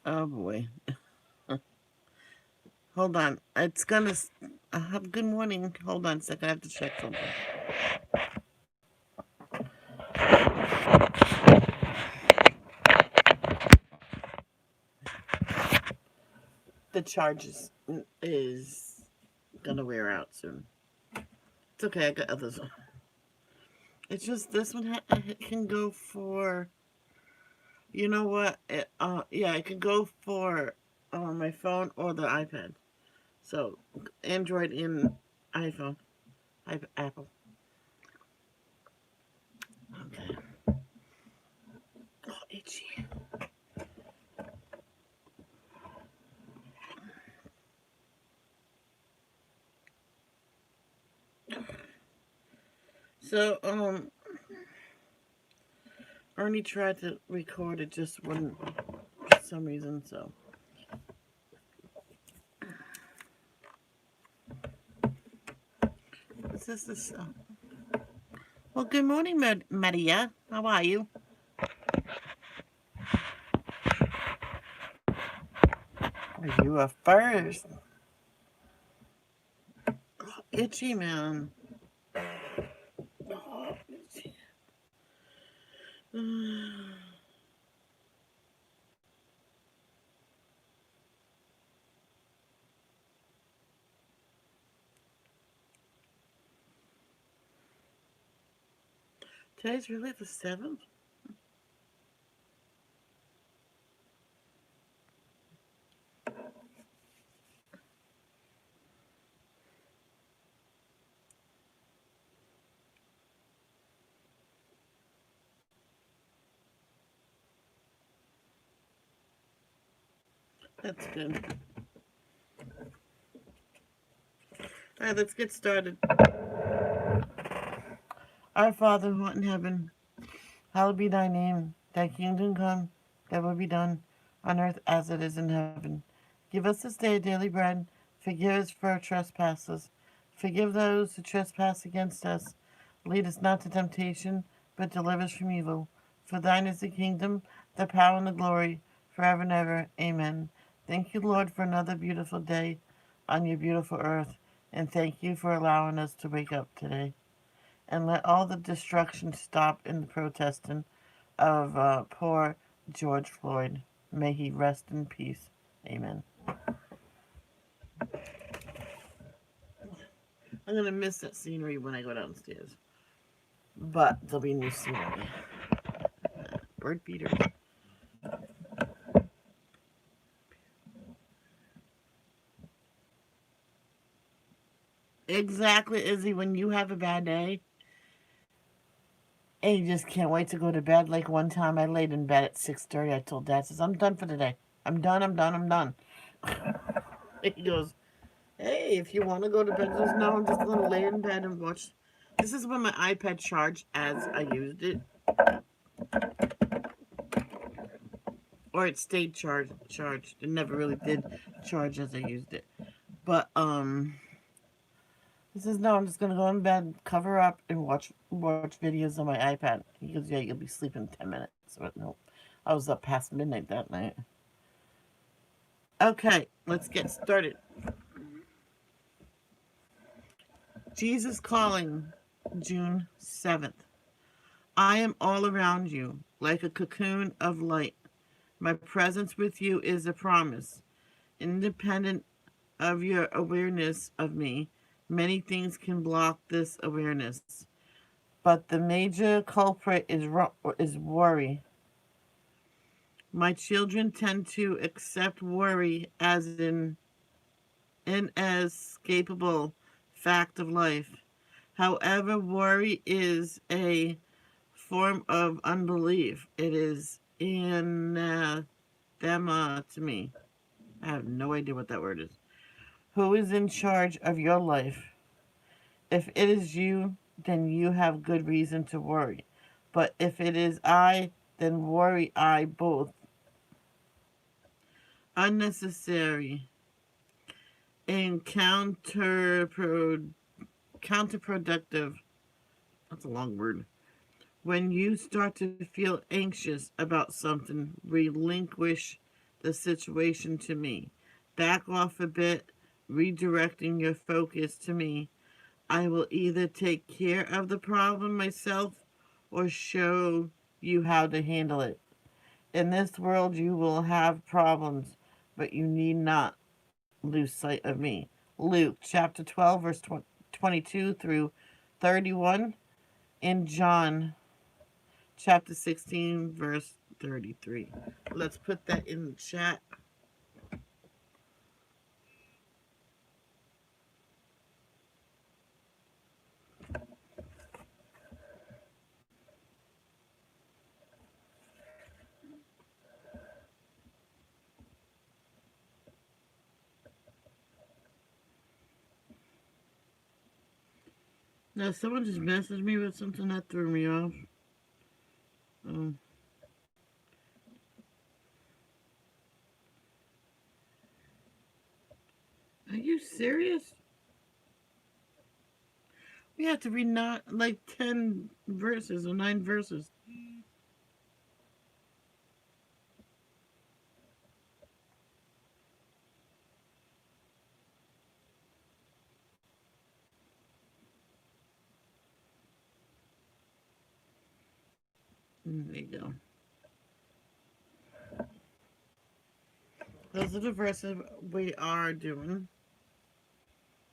Oh boy. Hold on. It's gonna. Good morning. Hold on a second. I have to check something. The charge is gonna wear out soon. It's okay. I got others. It's just this one it can go for. You know what? Yeah, it can go for my phone or the iPad. So Android and iPhone, Apple. Okay. Oh, itchy. So Ernie tried to record it, just wouldn't for some reason. So what's this? Well, good morning, Maria. How are you? You are first. Oh, itchy man. Oh, itchy. Today's really the 7th. That's good. All right, let's get started. Our Father who art in heaven, hallowed be thy name. Thy kingdom come, thy will be done, on earth as it is in heaven. Give us this day our daily bread. Forgive us for our trespasses. Forgive those who trespass against us. Lead us not to temptation, but deliver us from evil. For thine is the kingdom, the power, and the glory, forever and ever. Amen. Thank you, Lord, for another beautiful day on your beautiful earth. And thank you for allowing us to wake up today. And let all the destruction stop in the protesting of poor George Floyd. May he rest in peace. Amen. I'm going to miss that scenery when I go downstairs. But there'll be new scenery. Bird beaters. Exactly, Izzy. When you have a bad day and you just can't wait to go to bed. Like one time I laid in bed at 6:30. I told Dad, says, I'm done for the day. I'm done, I'm done, I'm done. He goes, hey, if you want to go to bed, just no, I'm just going to lay in bed and watch. This is when my iPad charged as I used it, or it stayed charged. It never really did charge as I used it. But he says no, I'm just going to go in bed, cover up, and watch videos on my iPad. He goes, yeah, you'll be sleeping in 10 minutes. But no, I was up past midnight that night. Okay, let's get started. Jesus calling, June 7th. I am all around you, like a cocoon of light. My presence with you is a promise. Independent of your awareness of me, many things can block this awareness. But the major culprit is worry. My children tend to accept worry as an inescapable fact of life. However, worry is a form of unbelief. It is anathema to me. I have no idea what that word is. Who is in charge of your life? If it is you, then you have good reason to worry. But if it is I, then worry I both. Unnecessary and counterproductive. That's a long word. When you start to feel anxious about something, relinquish the situation to me. Back off a bit, redirecting your focus to me. I will either take care of the problem myself or show you how to handle it. In this world, you will have problems, but you need not lose sight of me. Luke chapter 12, verse 22 through 31, and John chapter 16, verse 33. Let's put that in the chat. Now, someone just messaged me with something that threw me off. Um, are you serious? We have to read not like 10 verses or 9 verses. There you go. Those are the verses we are doing.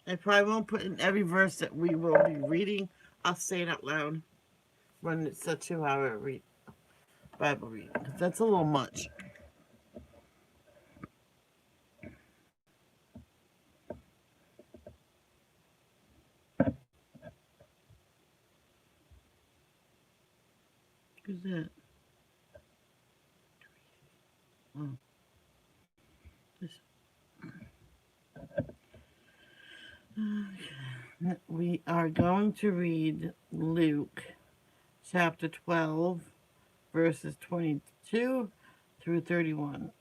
I probably won't put in every verse that we will be reading. I'll say it out loud when it's a 2-hour Bible reading. That's a little much. Who's that? Oh, this. We are going to read Luke chapter 12, verses 22 through 31.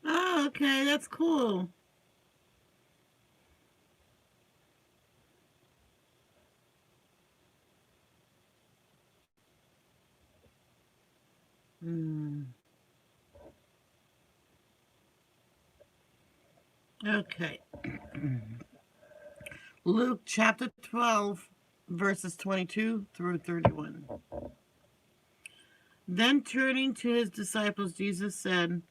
Oh, okay, that's cool. Hmm. Okay. Luke chapter 12, verses 22 through 31. Then turning to his disciples, Jesus said,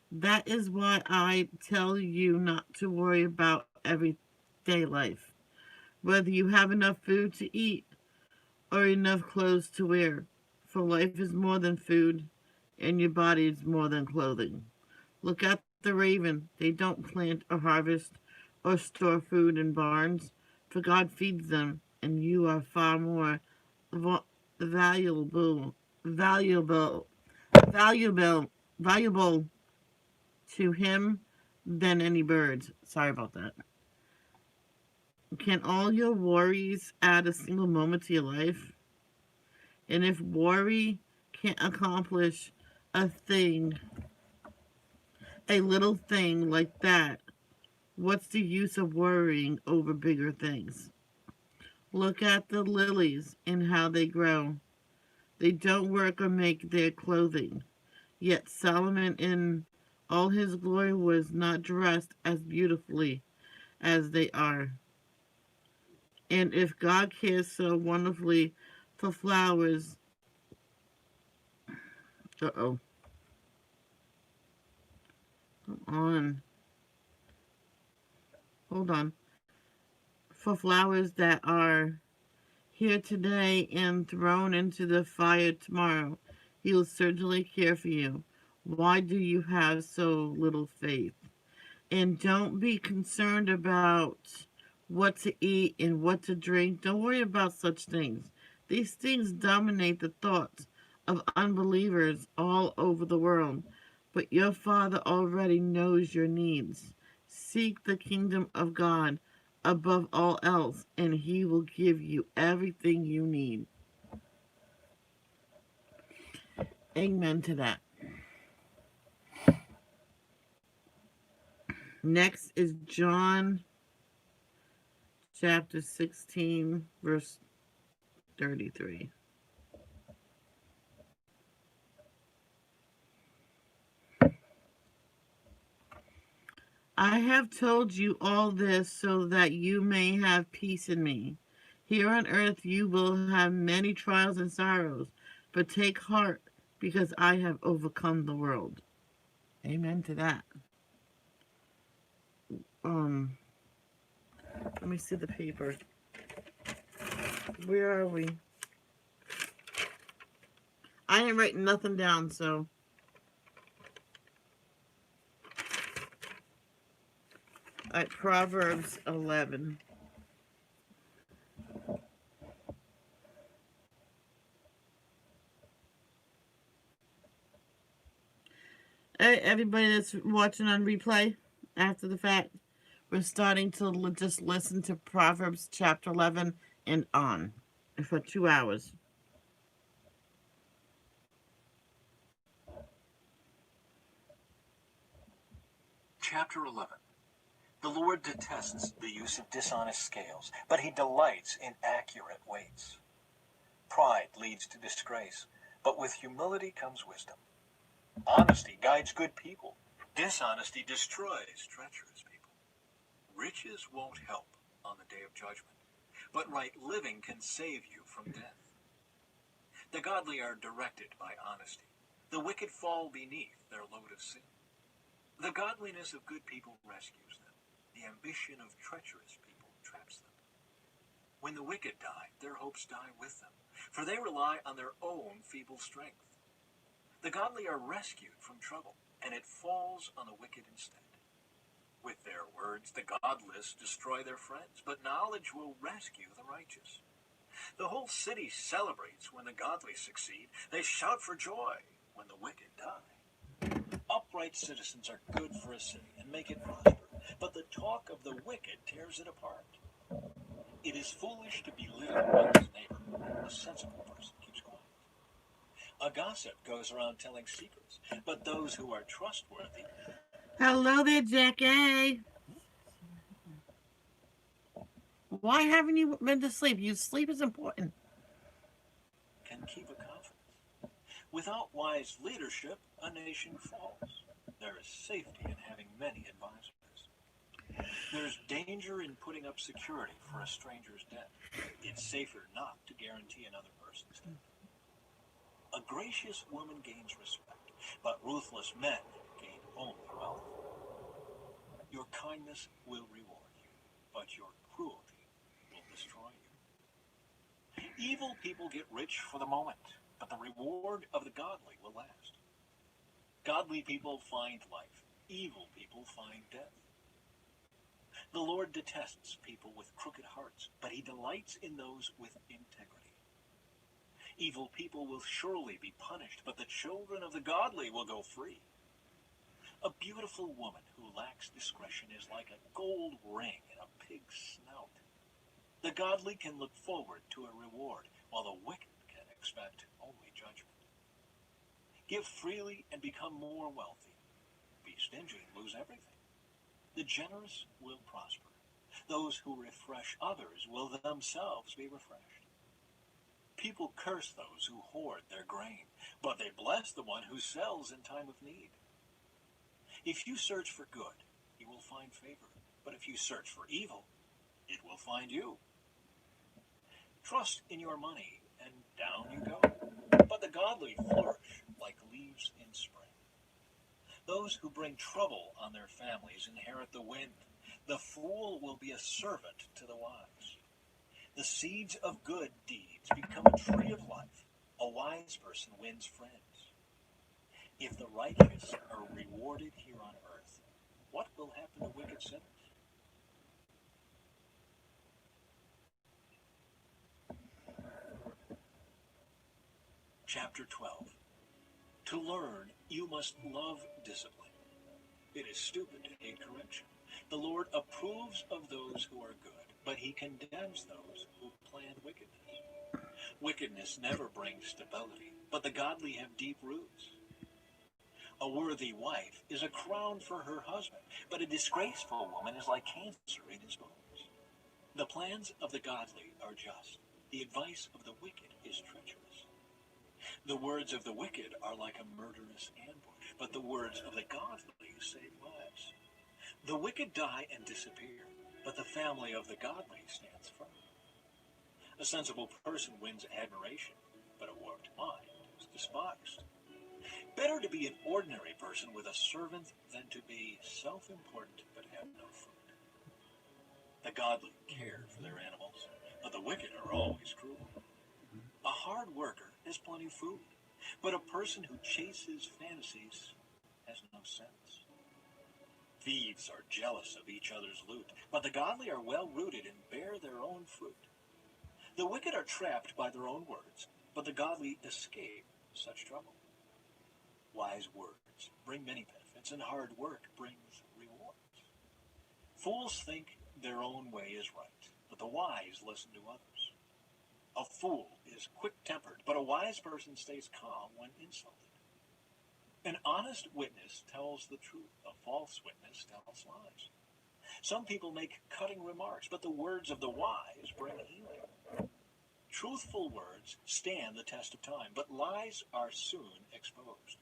"That is why I tell you not to worry about everyday life, whether you have enough food to eat or enough clothes to wear. For life is more than food, and your body is more than clothing. Look at the raven. They don't plant or harvest or store food in barns, for God feeds them, and you are far more valuable, valuable, valuable, valuable to Him than any birds." Sorry about that. Can all your worries add a single moment to your life? And if worry can't accomplish a thing, a little thing like that, what's the use of worrying over bigger things? Look at the lilies and how they grow. They don't work or make their clothing. Yet Solomon in all his glory was not dressed as beautifully as they are. And if God cares so wonderfully for flowers, uh-oh, come on, hold on, for flowers that are here today and thrown into the fire tomorrow, he will certainly care for you. Why do you have so little faith? And don't be concerned about what to eat and what to drink. Don't worry about such things. These things dominate the thoughts of unbelievers all over the world. But your Father already knows your needs. Seek the kingdom of God above all else, and He will give you everything you need. Amen to that. Next is John chapter 16, verse 33. I have told you all this so that you may have peace in me. Here on earth you will have many trials and sorrows, but take heart because I have overcome the world. Amen to that. Um, Let me see the paper. Where are we? I ain't writing nothing down, so at Proverbs 11. Hey, everybody that's watching on replay after the fact, we're starting to just listen to Proverbs chapter 11 and on for 2 hours. Chapter 11. The Lord detests the use of dishonest scales, but he delights in accurate weights. Pride leads to disgrace, but with humility comes wisdom. Honesty guides good people. Dishonesty destroys treacherous people. Riches won't help on the day of judgment, but right living can save you from death. The godly are directed by honesty. The wicked fall beneath their load of sin. The godliness of good people rescues them. The ambition of treacherous people traps them. When the wicked die, their hopes die with them, for they rely on their own feeble strength. The godly are rescued from trouble, and it falls on the wicked instead. With their words, the godless destroy their friends, but knowledge will rescue the righteous. The whole city celebrates when the godly succeed. They shout for joy when the wicked die. Upright citizens are good for a city and make it prosper, but the talk of the wicked tears it apart. It is foolish to belittle one's neighbor. A sensible person keeps quiet. A gossip goes around telling secrets, but those who are trustworthy... Hello there, Jackie. Why haven't you been to sleep? Sleep is important. ...can keep a confidence. Without wise leadership, a nation falls. There is safety in having many advisors. There's danger in putting up security for a stranger's debt. It's safer not to guarantee another person's debt. A gracious woman gains respect, but ruthless men gain only wealth. Your kindness will reward you, but your cruelty will destroy you. Evil people get rich for the moment, but the reward of the godly will last. Godly people find life. Evil people find death. The Lord detests people with crooked hearts, but he delights in those with integrity. Evil people will surely be punished, but the children of the godly will go free. A beautiful woman who lacks discretion is like a gold ring in a pig's snout. The godly can look forward to a reward, while the wicked can expect only judgment. Give freely and become more wealthy. Be stingy and lose everything. The generous will prosper. Those who refresh others will themselves be refreshed. People curse those who hoard their grain, but they bless the one who sells in time of need. If you search for good, you will find favor. But if you search for evil, it will find you. Trust in your money, and down you go. But the godly flourish like leaves in spring. Those who bring trouble on their families inherit the wind. The fool will be a servant to the wise. The seeds of good deeds become a tree of life. A wise person wins friends. If the righteous are rewarded here on earth, what will happen to wicked sinners? Chapter 12. To learn, you must love discipline. It is stupid to hate correction. The Lord approves of those who are good, but he condemns those who plan wickedness. Wickedness never brings stability. but the godly have deep roots. A worthy wife is a crown for her husband, but a disgraceful woman is like cancer in his bones. The plans of the godly are just. The advice of the wicked is treacherous. The words of the wicked are like a murderous ambush, but the words of the godly save lives. The wicked die and disappear, but the family of the godly stands firm. A sensible person wins admiration, but a warped mind is despised. Better to be an ordinary person with a servant than to be self-important but have no fruit. The godly care for their animals, but the wicked are always cruel. A hard worker has plenty of food, but a person who chases fantasies has no sense. Thieves are jealous of each other's loot, but the godly are well-rooted and bear their own fruit. The wicked are trapped by their own words, but the godly escape such trouble. Wise words bring many benefits, and hard work brings rewards. Fools think their own way is right, but the wise listen to others. A fool is quick-tempered, but a wise person stays calm when insulted. An honest witness tells the truth. A false witness tells lies. Some people make cutting remarks, but the words of the wise bring healing. Truthful words stand the test of time, but lies are soon exposed.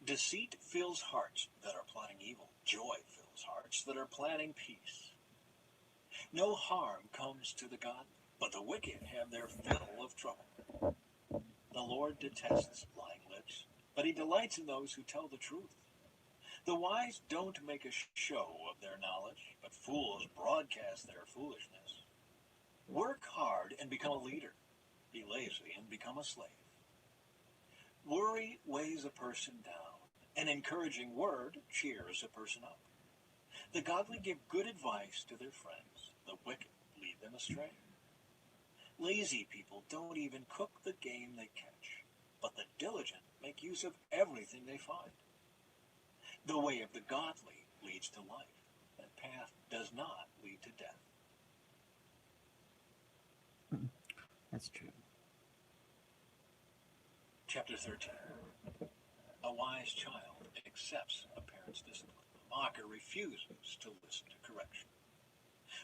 Deceit fills hearts that are plotting evil. Joy fills hearts that are planning peace. No harm comes to the godly, but the wicked have their fill of trouble. The Lord detests lying lips, but he delights in those who tell the truth. The wise don't make a show of their knowledge, but fools broadcast their foolishness. Work hard and become a leader. Be lazy and become a slave. Worry weighs a person down. An encouraging word cheers a person up. The godly give good advice to their friends. The wicked lead them astray. Lazy people don't even cook the game they catch, but the diligent make use of everything they find. The way of the godly leads to life. That path does not lead to death. That's true. Chapter 13. A wise child accepts a parent's discipline. A mocker refuses to listen to correction.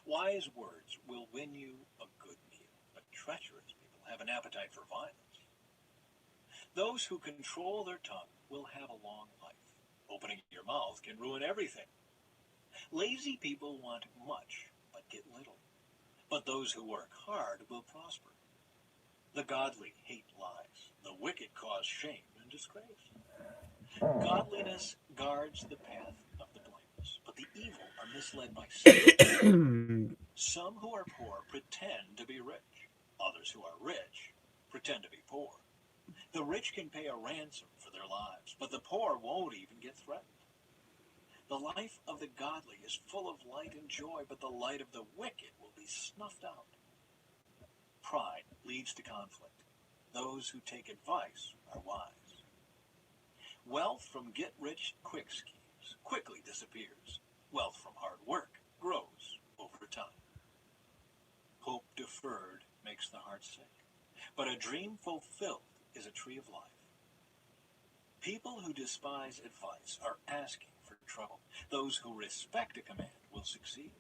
Wise words will win you a good meal, but treacherous people have an appetite for violence. Those who control their tongue will have a long life. Opening your mouth can ruin everything. Lazy people want much, but get little. But those who work hard will prosper. The godly hate lies. The wicked cause shame and disgrace. Godliness guards the path of the blameless, but the evil are misled by sin. Some who are poor pretend to be rich. Others who are rich pretend to be poor. The rich can pay a ransom for their lives, but the poor won't even get threatened. The life of the godly is full of light and joy, but the light of the wicked will be snuffed out. Pride leads to conflict. Those who take advice are wise. Wealth from get-rich-quick schemes quickly disappears. Wealth from hard work grows over time. Hope deferred makes the heart sick, but a dream fulfilled is a tree of life. People who despise advice are asking for trouble. Those who respect a command will succeed.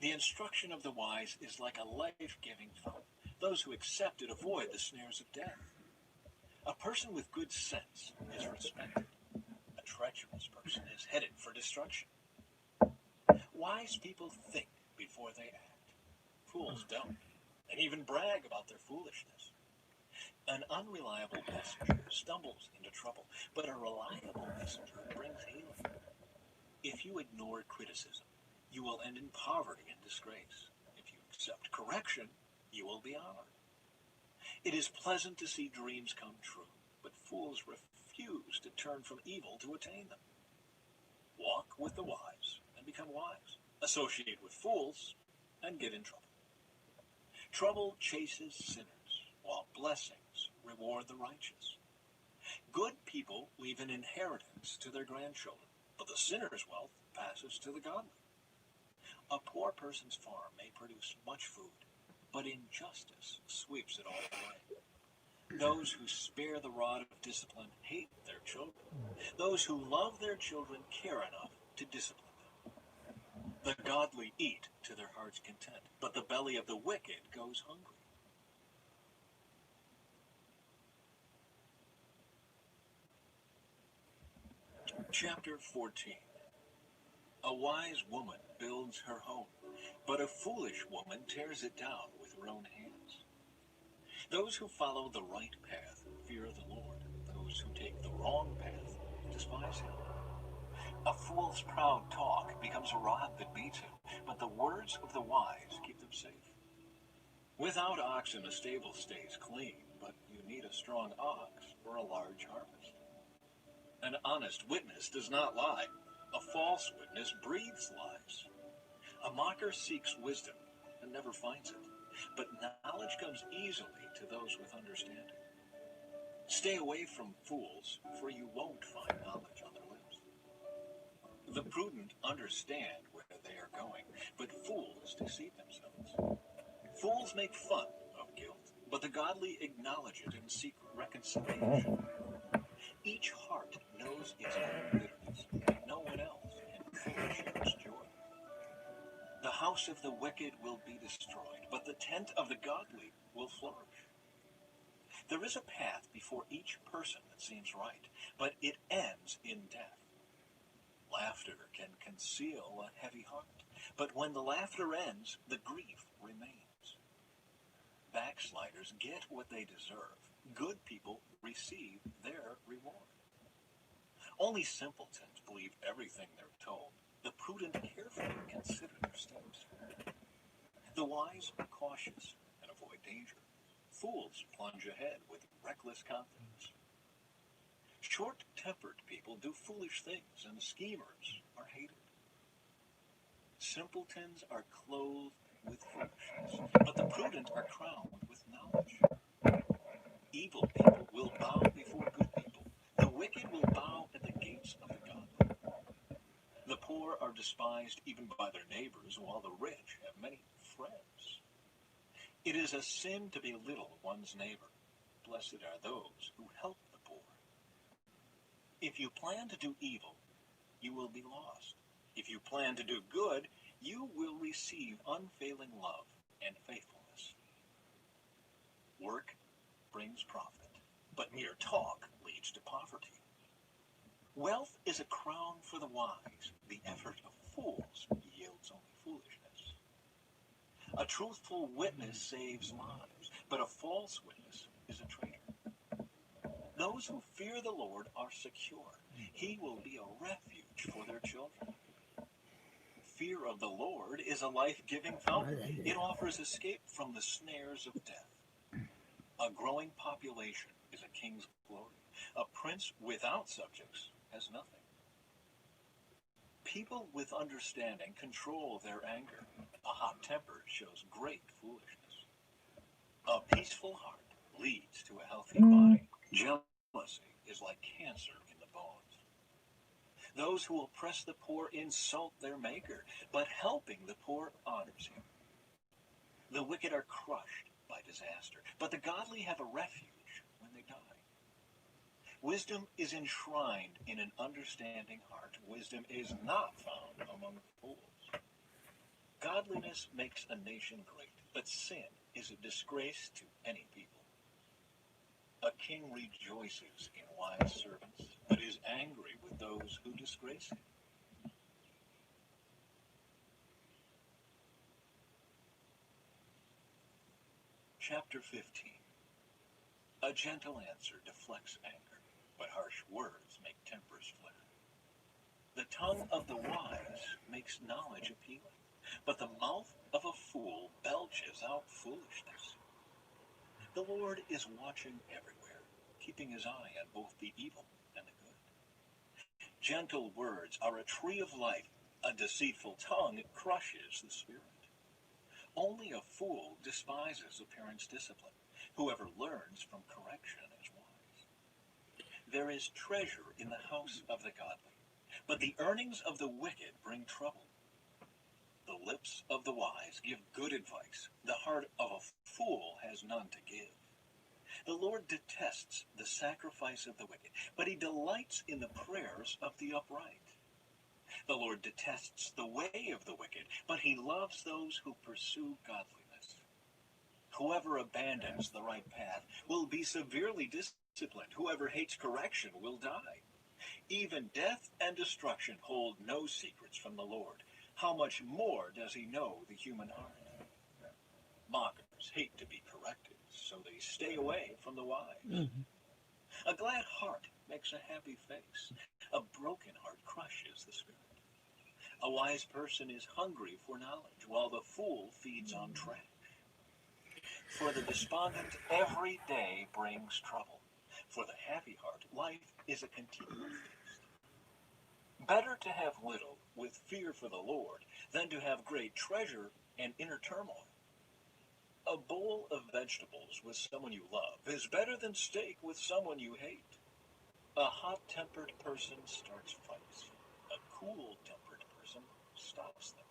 The instruction of the wise is like a life-giving fountain. Those who accept it avoid the snares of death. A person with good sense is respected. A treacherous person is headed for destruction. Wise people think before they act. Fools don't, and even brag about their foolishness. An unreliable messenger stumbles into trouble, but a reliable messenger brings healing. If you ignore criticism, you will end in poverty and disgrace. If you accept correction, you will be honored. It is pleasant to see dreams come true, but fools refuse to turn from evil to attain them. Walk with the wise and become wise. Associate with fools and get in trouble. Trouble chases sinners, while blessings reward the righteous. Good people leave an inheritance to their grandchildren, but the sinner's wealth passes to the godly. A poor person's farm may produce much food, but injustice sweeps it all away. Those who spare the rod of discipline hate their children. Those who love their children care enough to discipline them. The godly eat to their heart's content, but the belly of the wicked goes hungry. Chapter 14. A wise woman builds her home, but a foolish woman tears it down with her own hands. Those who follow the right path fear the Lord. Those who take the wrong path despise him. A fool's proud talk becomes a rod that beats him, but the words of the wise keep them safe. Without oxen, a stable stays clean, but you need a strong ox for a large harvest. An honest witness does not lie. A false witness breathes lies. A mocker seeks wisdom and never finds it, but knowledge comes easily to those with understanding. Stay away from fools, for you won't find knowledge on their lips. The prudent understand where they are going, but fools deceive themselves. Fools make fun of guilt, but the godly acknowledge it and seek reconciliation. Each heart knows its own bitterness, and no one else can fully share its joy. The house of the wicked will be destroyed, but the tent of the godly will flourish. There is a path before each person that seems right, but it ends in death. Laughter can conceal a heavy heart, but when the laughter ends, the grief remains. Backsliders get what they deserve. Good people receive their reward. Only simpletons believe everything they're told. The prudent carefully consider their steps. The wise are cautious and avoid danger. Fools plunge ahead with reckless confidence. Short-tempered people do foolish things, and schemers are hated. Simpletons are clothed with foolishness, but the prudent are crowned with knowledge. Evil people will bow before good people. The wicked will bow at the gates of the godly. The poor are despised even by their neighbors, while the rich have many friends. It is a sin to belittle one's neighbor. Blessed are those who help the poor. If you plan to do evil, you will be lost. If you plan to do good, you will receive unfailing love and faithfulness. Work brings profit, but mere talk leads to poverty. Wealth is a crown for the wise. The effort of fools yields only foolishness. A truthful witness saves lives, but a false witness is a traitor. Those who fear the Lord are secure. He will be a refuge for their children. Fear of the Lord is a life-giving fountain. It offers escape from the snares of death. A growing population is a king's glory. A prince without subjects has nothing. People with understanding control their anger. A hot temper shows great foolishness. A peaceful heart leads to a healthy body. Jealousy is like cancer in the bones. Those who oppress the poor insult their maker, but helping the poor honors him. The wicked are crushed by disaster, but the godly have a refuge when they die. Wisdom is enshrined in an understanding heart. Wisdom is not found among fools. Godliness makes a nation great, but sin is a disgrace to any people. A king rejoices in wise servants, but is angry with those who disgrace him. Chapter 15. A gentle answer deflects anger, but harsh words make tempers flare. The tongue of the wise makes knowledge appealing, but the mouth of a fool belches out foolishness. The Lord is watching everywhere, keeping his eye on both the evil and the good. Gentle words are a tree of life. A deceitful tongue crushes the spirit. Only a fool despises a parent's discipline. Whoever learns from correction is wise. There is treasure in the house of the godly, but the earnings of the wicked bring trouble. The lips of the wise give good advice. The heart of a fool has none to give. The Lord detests the sacrifice of the wicked, but he delights in the prayers of the upright. The Lord detests the way of the wicked, but he loves those who pursue godliness. Whoever abandons the right path will be severely disciplined. Whoever hates correction will die. Even death and destruction hold no secrets from the Lord. How much more does he know the human heart? Mockers hate to be corrected, so they stay away from the wise. A glad heart makes a happy face. A broken heart crushes the spirit. A wise person is hungry for knowledge, while the fool feeds on trash. For the despondent, every day brings trouble. For the happy heart, life is a continual feast. Better to have little with fear for the Lord than to have great treasure and inner turmoil. A bowl of vegetables with someone you love is better than steak with someone you hate. A hot-tempered person starts fights. A cool-tempered person stops them.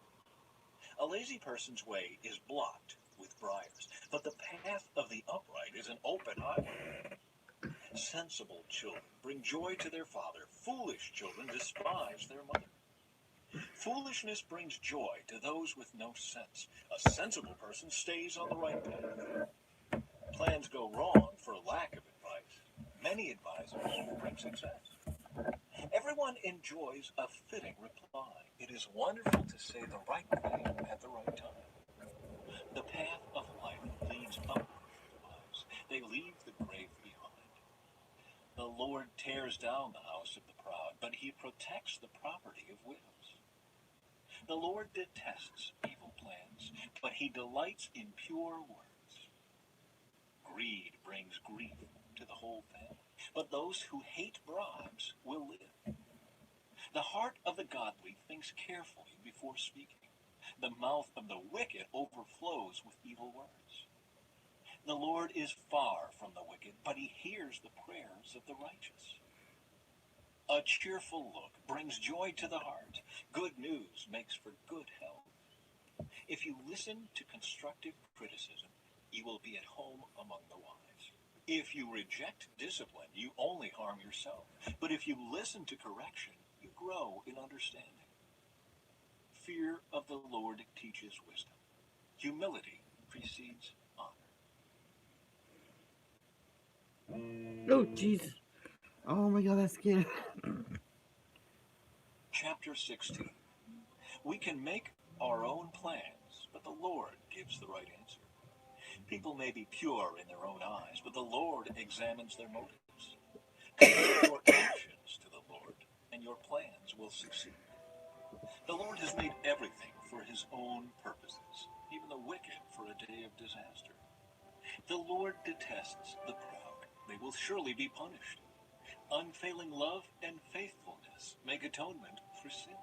A lazy person's way is blocked with briars, but the path of the upright is an open highway. Sensible children bring joy to their father. Foolish children despise their mother. Foolishness brings joy to those with no sense. A sensible person stays on the right path. Plans go wrong for lack of advice. Many advisors bring success. Everyone enjoys a fitting reply. It is wonderful to say the right thing at the right time. The path of life leads upward for the wise. They leave the grave behind. The Lord tears down the house of the proud, but he protects the property of widows. The Lord detests evil plans, but he delights in pure words. Greed brings grief to the whole family, but those who hate bribes will live. The heart of the godly thinks carefully before speaking. The mouth of the wicked overflows with evil words. The Lord is far from the wicked, but he hears the prayers of the righteous. A cheerful look brings joy to the heart. Good news makes for good health. If you listen to constructive criticism, you will be at home among the wise. If you reject discipline, you only harm yourself. But if you listen to correction, you grow in understanding. Fear of the Lord teaches wisdom. Humility precedes honor. Oh, Jesus. Oh my God, that's scary. Chapter 16. We can make our own plans, but the Lord gives the right answer. People may be pure in their own eyes, but the Lord examines their motives. Commit your actions to the Lord, and your plans will succeed. The Lord has made everything for his own purposes, even the wicked for a day of disaster. The Lord detests the proud. They will surely be punished. Unfailing love and faithfulness make atonement for sin.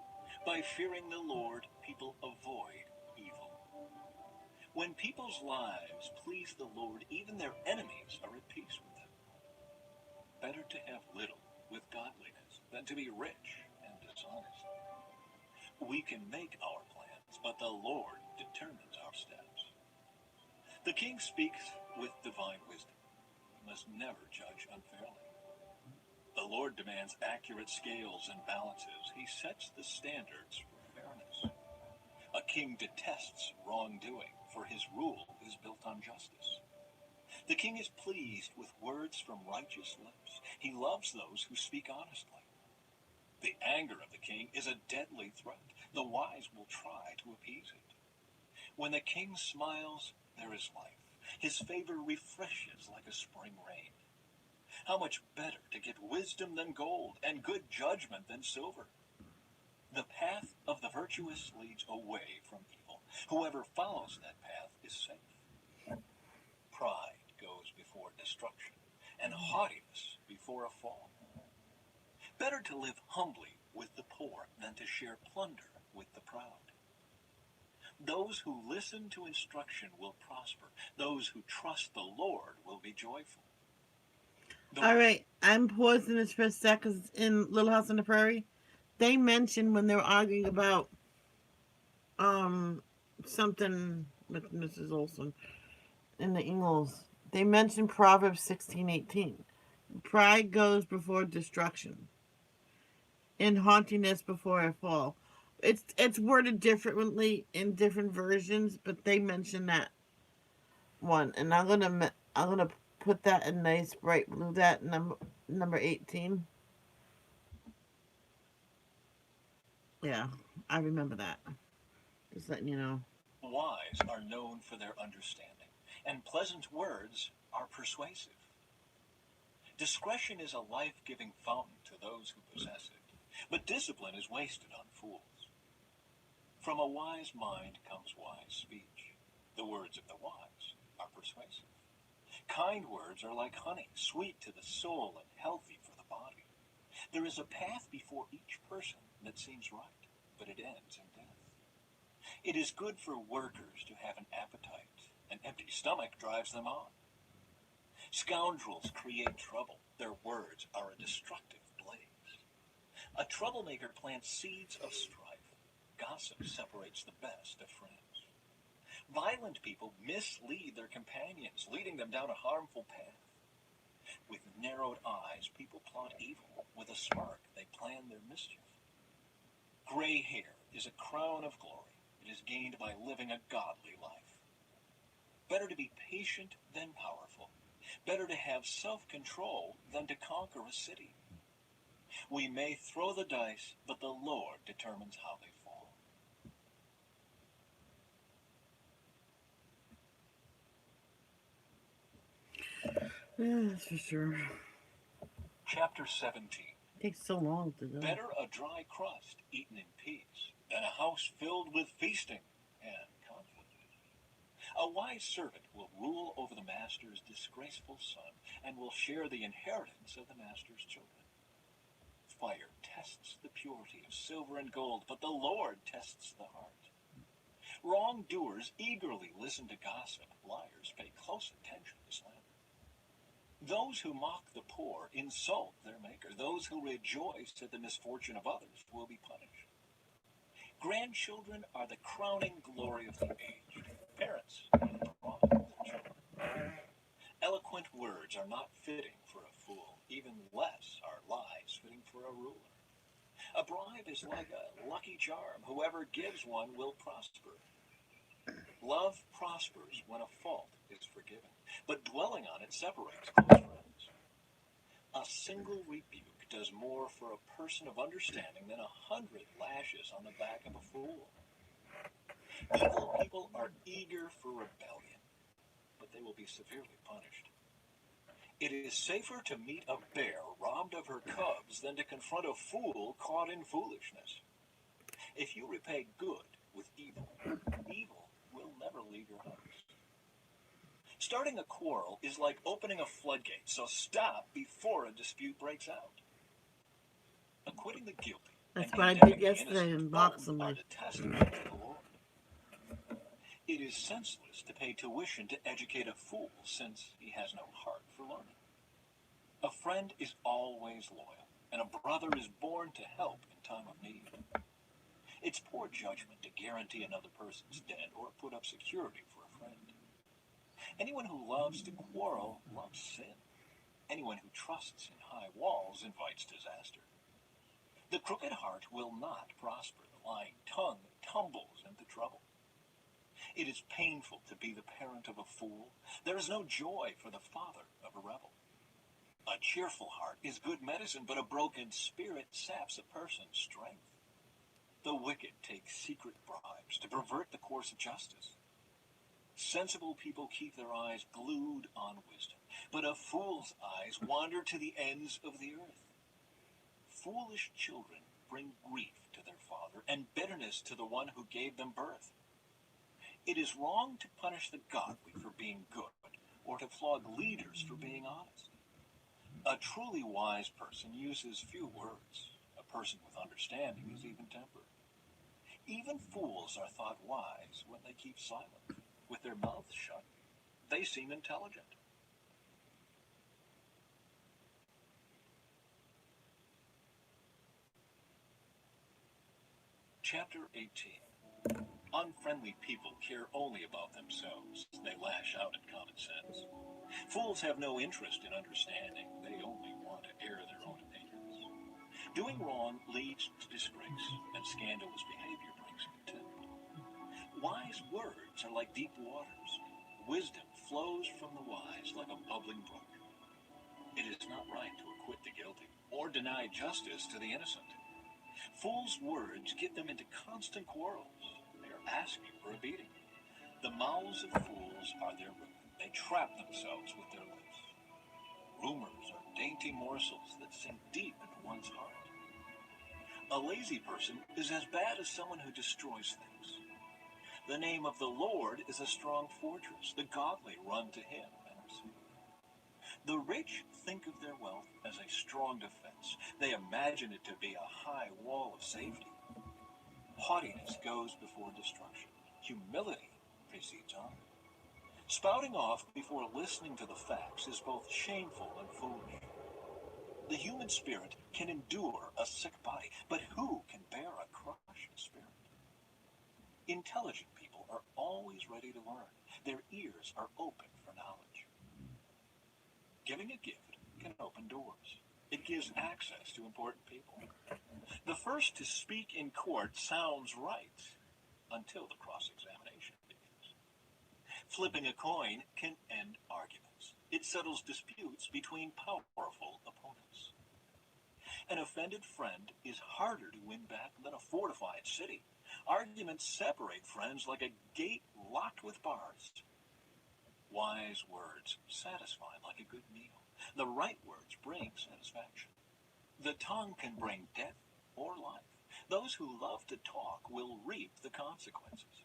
By fearing the Lord, people avoid evil. When people's lives please the Lord, even their enemies are at peace with them. Better to have little with godliness than to be rich and dishonest. We can make our plans, but the Lord determines our steps. The king speaks with divine wisdom. He must never judge unfairly. The Lord demands accurate scales and balances. He sets the standards for fairness. A king detests wrongdoing, for his rule is built on justice. The king is pleased with words from righteous lips. He loves those who speak honestly. The anger of the king is a deadly threat. The wise will try to appease it. When the king smiles, there is life. His favor refreshes like a spring rain. How much better to get wisdom than gold, and good judgment than silver. The path of the virtuous leads away from evil. Whoever follows that path is safe. Pride goes before destruction, and haughtiness before a fall. Better to live humbly with the poor than to share plunder with the proud. Those who listen to instruction will prosper. Those who trust the Lord will be joyful. All right, I'm pausing this for a sec because in Little House on the Prairie, they mentioned when they were arguing about um something with Mrs. Olson in the Ingalls They mention Proverbs 16:18. Pride goes before destruction, and haughtiness before a fall. It's worded differently in different versions, but they mention that one, and I'm gonna put that in nice bright blue. That number 18. Yeah, I remember that. Just letting you know. Wise are known for their understanding, and pleasant words are persuasive. Discretion is a life-giving fountain to those who possess it, but discipline is wasted on fools. From a wise mind comes wise speech. The words of the wise are persuasive. Kind words are like honey, sweet to the soul and healthy for the body. There is a path before each person that seems right, but it ends in death. It is good for workers to have an appetite. An empty stomach drives them on. Scoundrels create trouble. Their words are a destructive blaze. A troublemaker plants seeds of strife. Gossip separates the best of friends. Violent people mislead their companions, leading them down a harmful path. With narrowed eyes, people plot evil. With a smirk, they plan their mischief. Gray hair is a crown of glory. It is gained by living a godly life. Better to be patient than powerful. Better to have self-control than to conquer a city. We may throw the dice, but the Lord determines how they fall. Yeah, that's for sure. Chapter 17. It takes so long to go. Better a dry crust eaten in peace than a house filled with feasting and conflict. A wise servant will rule over the master's disgraceful son and will share the inheritance of the master's children. Fire tests the purity of silver and gold, but the Lord tests the heart. Wrongdoers eagerly listen to gossip. Liars pay close attention to slander. Those who mock the poor insult their maker. Those who rejoice at the misfortune of others will be punished. Grandchildren are the crowning glory of the aged. Parents are the pride of their children. Eloquent words are not fitting for a fool. Even less are lies fitting for a ruler. A bribe is like a lucky charm. Whoever gives one will prosper. Love prospers when a fault is forgiven, but dwelling on it separates close friends. A single rebuke does more for a person of understanding than 100 lashes on the back of a fool. Evil people are eager for rebellion, but they will be severely punished. It is safer to meet a bear robbed of her cubs than to confront a fool caught in foolishness. If you repay good with evil, evil will never leave your house. Starting a quarrel is like opening a floodgate, so stop before a dispute breaks out. Acquitting the guilty That's and what I condemning did the yesterday innocent in both boxing. are detestable to the Lord. It is senseless to pay tuition to educate a fool, since he has no heart for learning. A friend is always loyal, and a brother is born to help in time of need. It's poor judgment to guarantee another person's debt or put up security for a friend. Anyone who loves to quarrel loves sin. Anyone who trusts in high walls invites disaster. The crooked heart will not prosper. The lying tongue tumbles into trouble. It is painful to be the parent of a fool. There is no joy for the father of a rebel. A cheerful heart is good medicine, but a broken spirit saps a person's strength. The wicked take secret bribes to pervert the course of justice. Sensible people keep their eyes glued on wisdom, but a fool's eyes wander to the ends of the earth. Foolish children bring grief to their father and bitterness to the one who gave them birth. It is wrong to punish the godly for being good or to flog leaders for being honest. A truly wise person uses few words. A person with understanding is even-tempered. Even fools are thought wise when they keep silent. With their mouths shut, they seem intelligent. Chapter 18. Unfriendly people care only about themselves. They lash out at common sense. Fools have no interest in understanding. They only want to air their own opinions. Doing wrong leads to disgrace, and scandalous behavior brings contempt. Wise words are like deep waters. Wisdom flows from the wise like a bubbling brook. It is not right to acquit the guilty or deny justice to the innocent. Fools' words get them into constant quarrels. They are asking for a beating. The mouths of fools are their ruin. They trap themselves with their lips. Rumors are dainty morsels that sink deep into one's heart. A lazy person is as bad as someone who destroys things. The name of the Lord is a strong fortress. The godly run to him and are safe. The rich think of their wealth as a strong defense. They imagine it to be a high wall of safety. Haughtiness goes before destruction. Humility precedes honor. Spouting off before listening to the facts is both shameful and foolish. The human spirit can endure a sick body, but who can bear a crushed spirit? Intelligent people are always ready to learn. Their ears are open for knowledge. Giving a gift can open doors. It gives access to important people. The first to speak in court sounds right until the cross-examination begins. Flipping a coin can end arguments. It settles disputes between powerful opponents. An offended friend is harder to win back than a fortified city. Arguments separate friends like a gate locked with bars. Wise words satisfy like a good meal. The right words bring satisfaction. The tongue can bring death or life. Those who love to talk will reap the consequences.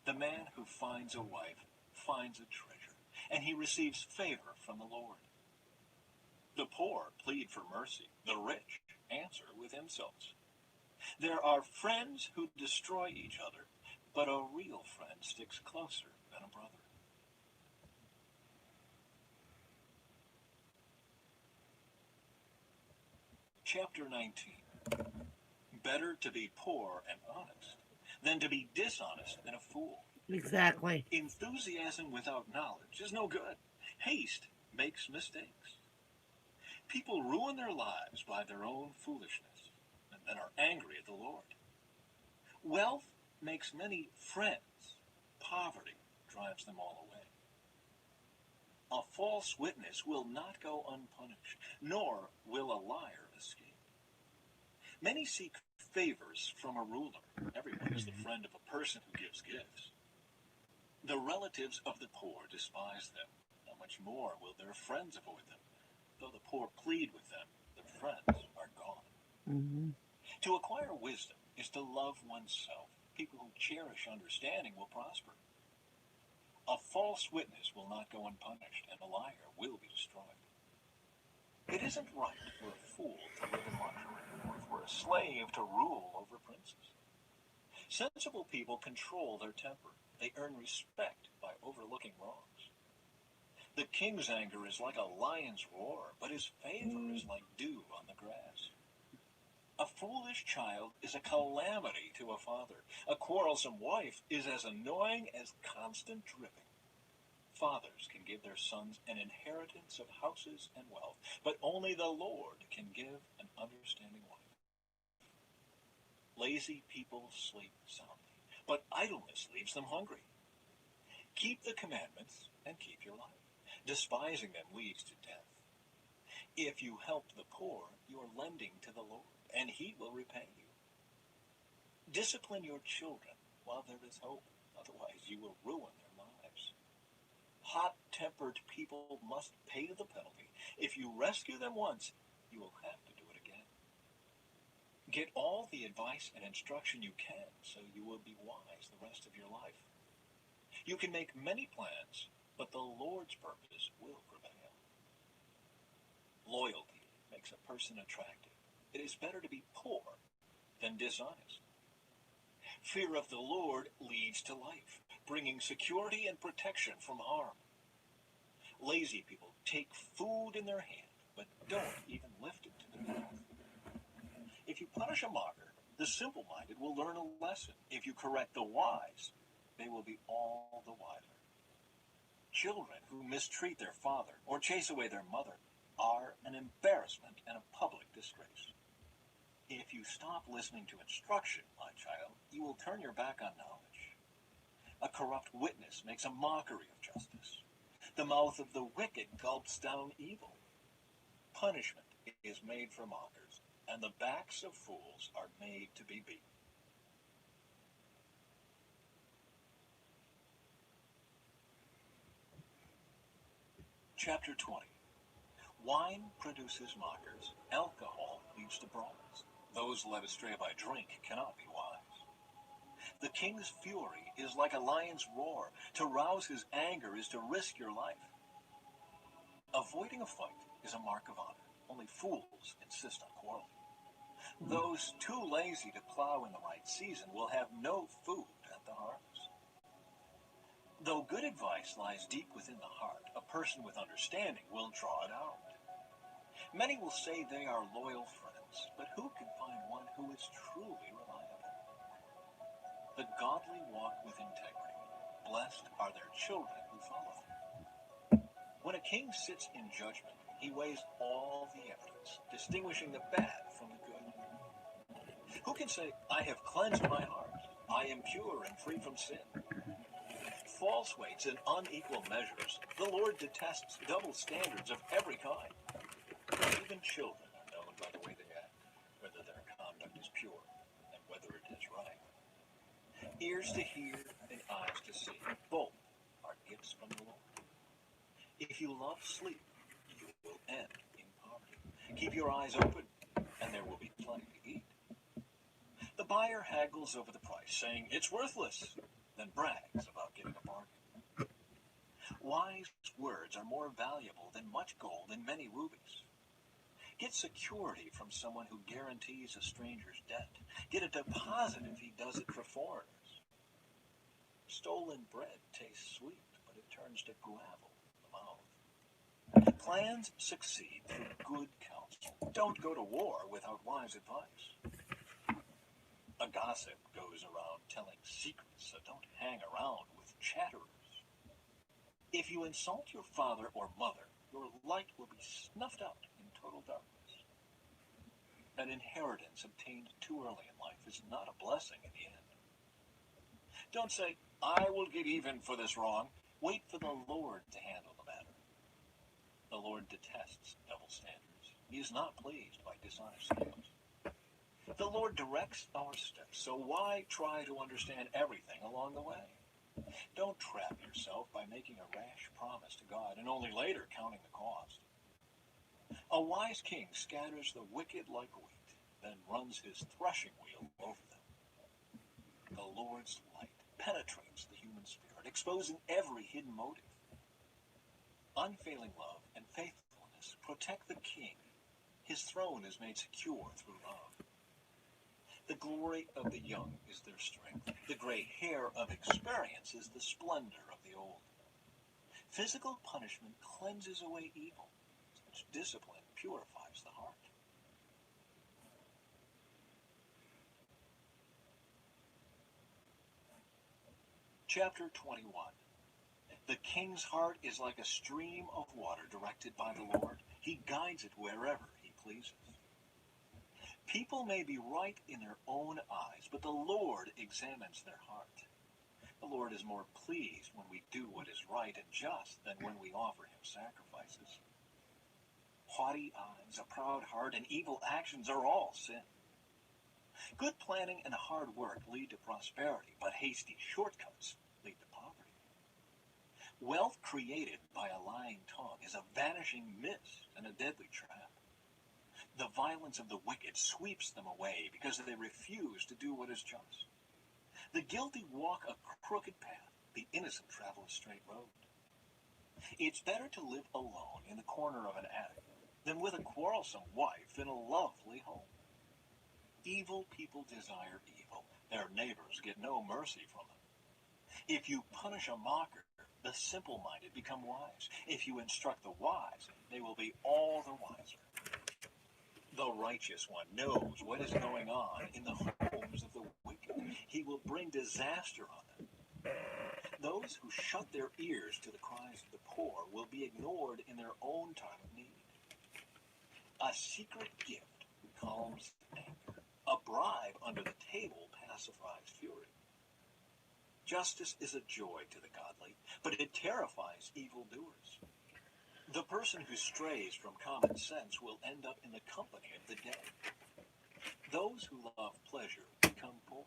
The man who finds a wife finds a treasure, and he receives favor from the Lord. The poor plead for mercy. The rich answer with insults. There are friends who destroy each other, but a real friend sticks closer than a brother. Chapter 19. Better to be poor and honest than to be dishonest and a fool. Exactly. Enthusiasm without knowledge is no good. Haste makes mistakes. People ruin their lives by their own foolishness and then are angry at the Lord. Wealth makes many friends. Poverty drives them all away. A false witness will not go unpunished, nor will a liar escape. Many seek favors from a ruler. Everyone is the friend of a person who gives gifts. The relatives of the poor despise them. How much more will their friends avoid them? Though the poor plead with them, their friends are gone. Mm-hmm. To acquire wisdom is to love oneself. People who cherish understanding will prosper. A false witness will not go unpunished, and a liar will be destroyed. It isn't right for a fool to live in luxury, or for a slave to rule over princes. Sensible people control their temper. They earn respect by overlooking wrongs. The king's anger is like a lion's roar, but his favor is like dew on the grass. A foolish child is a calamity to a father. A quarrelsome wife is as annoying as constant dripping. Fathers can give their sons an inheritance of houses and wealth, but only the Lord can give an understanding wife. Lazy people sleep soundly, but idleness leaves them hungry. Keep the commandments and keep your life. Despising them leads to death. If you help the poor, you are lending to the Lord, and he will repay you. Discipline your children while there is hope, otherwise you will ruin their lives. Hot-tempered people must pay the penalty. If you rescue them once, you will have to do it again. Get all the advice and instruction you can so you will be wise the rest of your life. You can make many plans, but the Lord's purpose will prevail. Loyalty makes a person attractive. It is better to be poor than dishonest. Fear of the Lord leads to life, bringing security and protection from harm. Lazy people take food in their hand, but don't even lift it to their mouth. If you punish a mocker, the simple-minded will learn a lesson. If you correct the wise, they will be all the wiser. Children who mistreat their father or chase away their mother are an embarrassment and a public disgrace. If you stop listening to instruction, my child, you will turn your back on knowledge. A corrupt witness makes a mockery of justice. The mouth of the wicked gulps down evil. Punishment is made for mockers, and the backs of fools are made to be beaten. Chapter 20. Wine produces mockers. Alcohol leads to brawls. Those led astray by drink cannot be wise. The king's fury is like a lion's roar. To rouse his anger is to risk your life. Avoiding a fight is a mark of honor. Only fools insist on quarreling. Those too lazy to plow in the right season will have no food at the harvest. Though good advice lies deep within the heart, a person with understanding will draw it out. Many will say they are loyal friends, but who can find one who is truly reliable? The godly walk with integrity. Blessed are their children who follow them. When a king sits in judgment, he weighs all the evidence, distinguishing the bad from the good. Who can say, I have cleansed my heart, I am pure and free from sin? False weights and unequal measures, the Lord detests double standards of every kind. Even children are known by the way they act, whether their conduct is pure and whether it is right. Ears to hear and eyes to see, both are gifts from the Lord. If you love sleep, you will end in poverty. Keep your eyes open, and there will be plenty to eat. The buyer haggles over the price, saying it's worthless, then brags about getting a bargain. Wise words are more valuable than much gold and many rubies. Get security from someone who guarantees a stranger's debt. Get a deposit if he does it for foreigners. Stolen bread tastes sweet, but it turns to gravel in the mouth. Plans succeed through good counsel. Don't go to war without wise advice. A gossip goes around telling secrets, so don't hang around with chatterers. If you insult your father or mother, your light will be snuffed out in total darkness. An inheritance obtained too early in life is not a blessing in the end. Don't say, I will get even for this wrong. Wait for the Lord to handle the matter. The Lord detests double standards. He is not pleased by dishonest schemes. The Lord directs our steps, so why try to understand everything along the way? Don't trap yourself by making a rash promise to God and only later counting the cost. A wise king scatters the wicked like wheat, then runs his threshing wheel over them. The Lord's light penetrates the human spirit, exposing every hidden motive. Unfailing love and faithfulness protect the king. His throne is made secure through love. The glory of the young is their strength. The gray hair of experience is the splendor of the old. Physical punishment cleanses away evil. Such discipline purifies the heart. Chapter 21. The king's heart is like a stream of water directed by the Lord. He guides it wherever he pleases. People may be right in their own eyes, but the Lord examines their heart. The Lord is more pleased when we do what is right and just than when we offer him sacrifices. Haughty eyes, a proud heart, and evil actions are all sin. Good planning and hard work lead to prosperity, but hasty shortcuts lead to poverty. Wealth created by a lying tongue is a vanishing mist and a deadly trap. The violence of the wicked sweeps them away because they refuse to do what is just. The guilty walk a crooked path. The innocent travel a straight road. It's better to live alone in the corner of an attic than with a quarrelsome wife in a lovely home. Evil people desire evil. Their neighbors get no mercy from them. If you punish a mocker, the simple-minded become wise. If you instruct the wise, they will be all the wiser. The righteous one knows what is going on in the homes of the wicked. He will bring disaster on them. Those who shut their ears to the cries of the poor will be ignored in their own time of need. A secret gift calms anger. A bribe under the table pacifies fury. Justice is a joy to the godly, but it terrifies evildoers. The person who strays from common sense will end up in the company of the dead. Those who love pleasure become poor.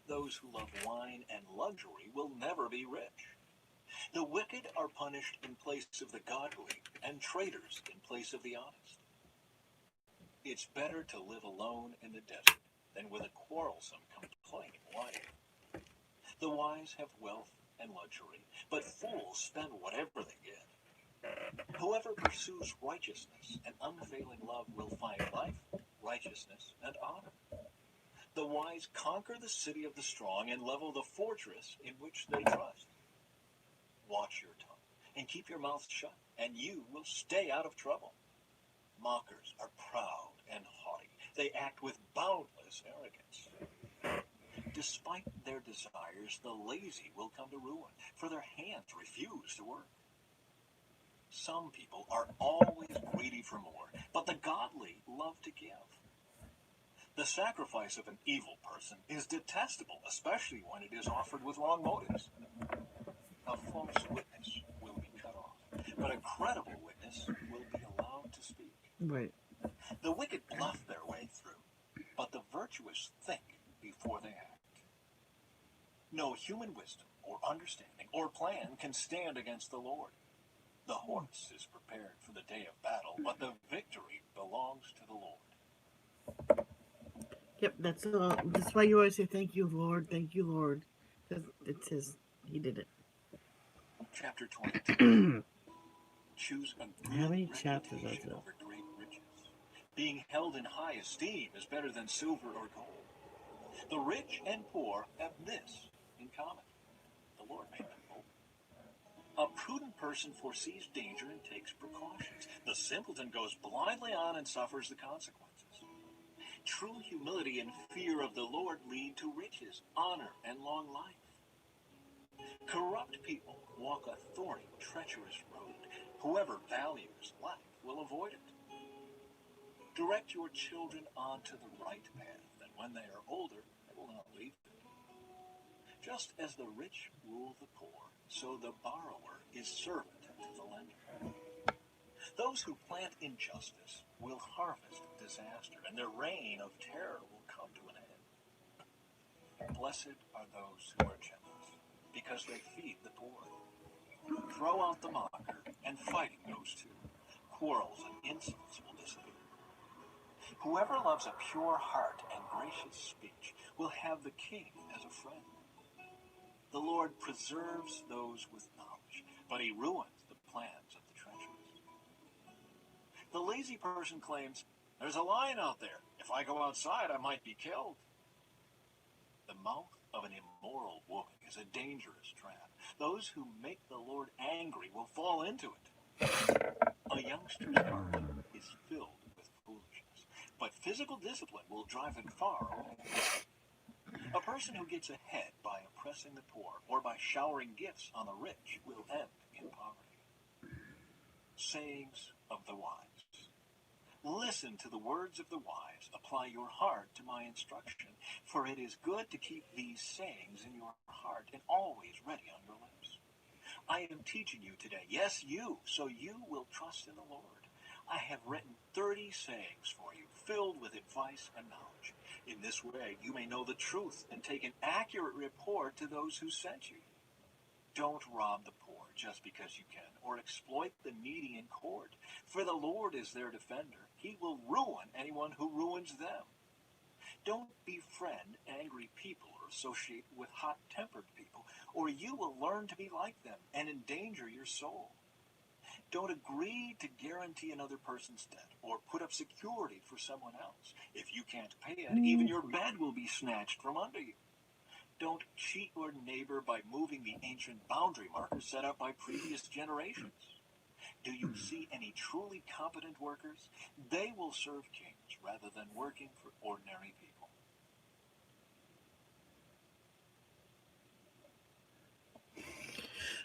Those who love wine and luxury will never be rich. The wicked are punished in place of the godly, and traitors in place of the honest. It's better to live alone in the desert than with a quarrelsome, complaining wife. The wise have wealth and luxury, but fools spend whatever they get. Whoever pursues righteousness and unfailing love will find life, righteousness, and honor. The wise conquer the city of the strong and level the fortress in which they trust. Watch your tongue and keep your mouth shut, and you will stay out of trouble. Mockers are proud and haughty. They act with boundless arrogance. Despite their desires, the lazy will come to ruin, for their hands refuse to work. Some people are always greedy for more, but the godly love to give. The sacrifice of an evil person is detestable, especially when it is offered with wrong motives. A false witness will be cut off, but a credible witness will be allowed to speak. Right. The wicked bluff their way through, but the virtuous think before they act. No human wisdom or understanding or plan can stand against the Lord. The horse is prepared for the day of battle, but the victory belongs to the Lord. Yep, that's why you always say thank you, Lord, thank you, Lord. Because it's his. He did it. Chapter 22. Choose a How good many chapters is reputation it? over great riches. Being held in high esteem is better than silver or gold. The rich and poor have this in common. The Lord made them both. A prudent person foresees danger and takes precautions. The simpleton goes blindly on and suffers the consequences. True humility and fear of the Lord lead to riches, honor, and long life. Corrupt people walk a thorny, treacherous road. Whoever values life will avoid it. Direct your children onto the right path, and when they are older, they will not leave it. Just as the rich rule the poor, so the borrower is servant to the lender. Those who plant injustice will harvest disaster, and their reign of terror will come to an end. Blessed are those who are generous, because they feed the poor. Throw out the mocker, and fighting goes too. Quarrels and insults will disappear. Whoever loves a pure heart and gracious speech will have the king as a friend. The Lord preserves those with knowledge, but he ruins the plans of the treacherous. The lazy person claims, "There's a lion out there. If I go outside, I might be killed." The mouth of an immoral woman is a dangerous trap. Those who make the Lord angry will fall into it. A youngster's heart is filled with foolishness, but physical discipline will drive it far away. A person who gets ahead by oppressing the poor or by showering gifts on the rich will end in poverty. Sayings of the wise. Listen to the words of the wise. Apply your heart to my instruction, for it is good to keep these sayings in your heart and always ready on your lips. I am teaching you today, yes, you, so you will trust in the Lord. I have written 30 sayings for you, filled with advice and knowledge. In this way, you may know the truth and take an accurate report to those who sent you. Don't rob the poor just because you can, or exploit the needy in court, for the Lord is their defender. He will ruin anyone who ruins them. Don't befriend angry people or associate with hot-tempered people, or you will learn to be like them and endanger your soul. Don't agree to guarantee another person's debt or put up security for someone else. If you can't pay it, even your bed will be snatched from under you. Don't cheat your neighbor by moving the ancient boundary markers set up by previous generations. Do you see any truly competent workers? They will serve kings rather than working for ordinary people.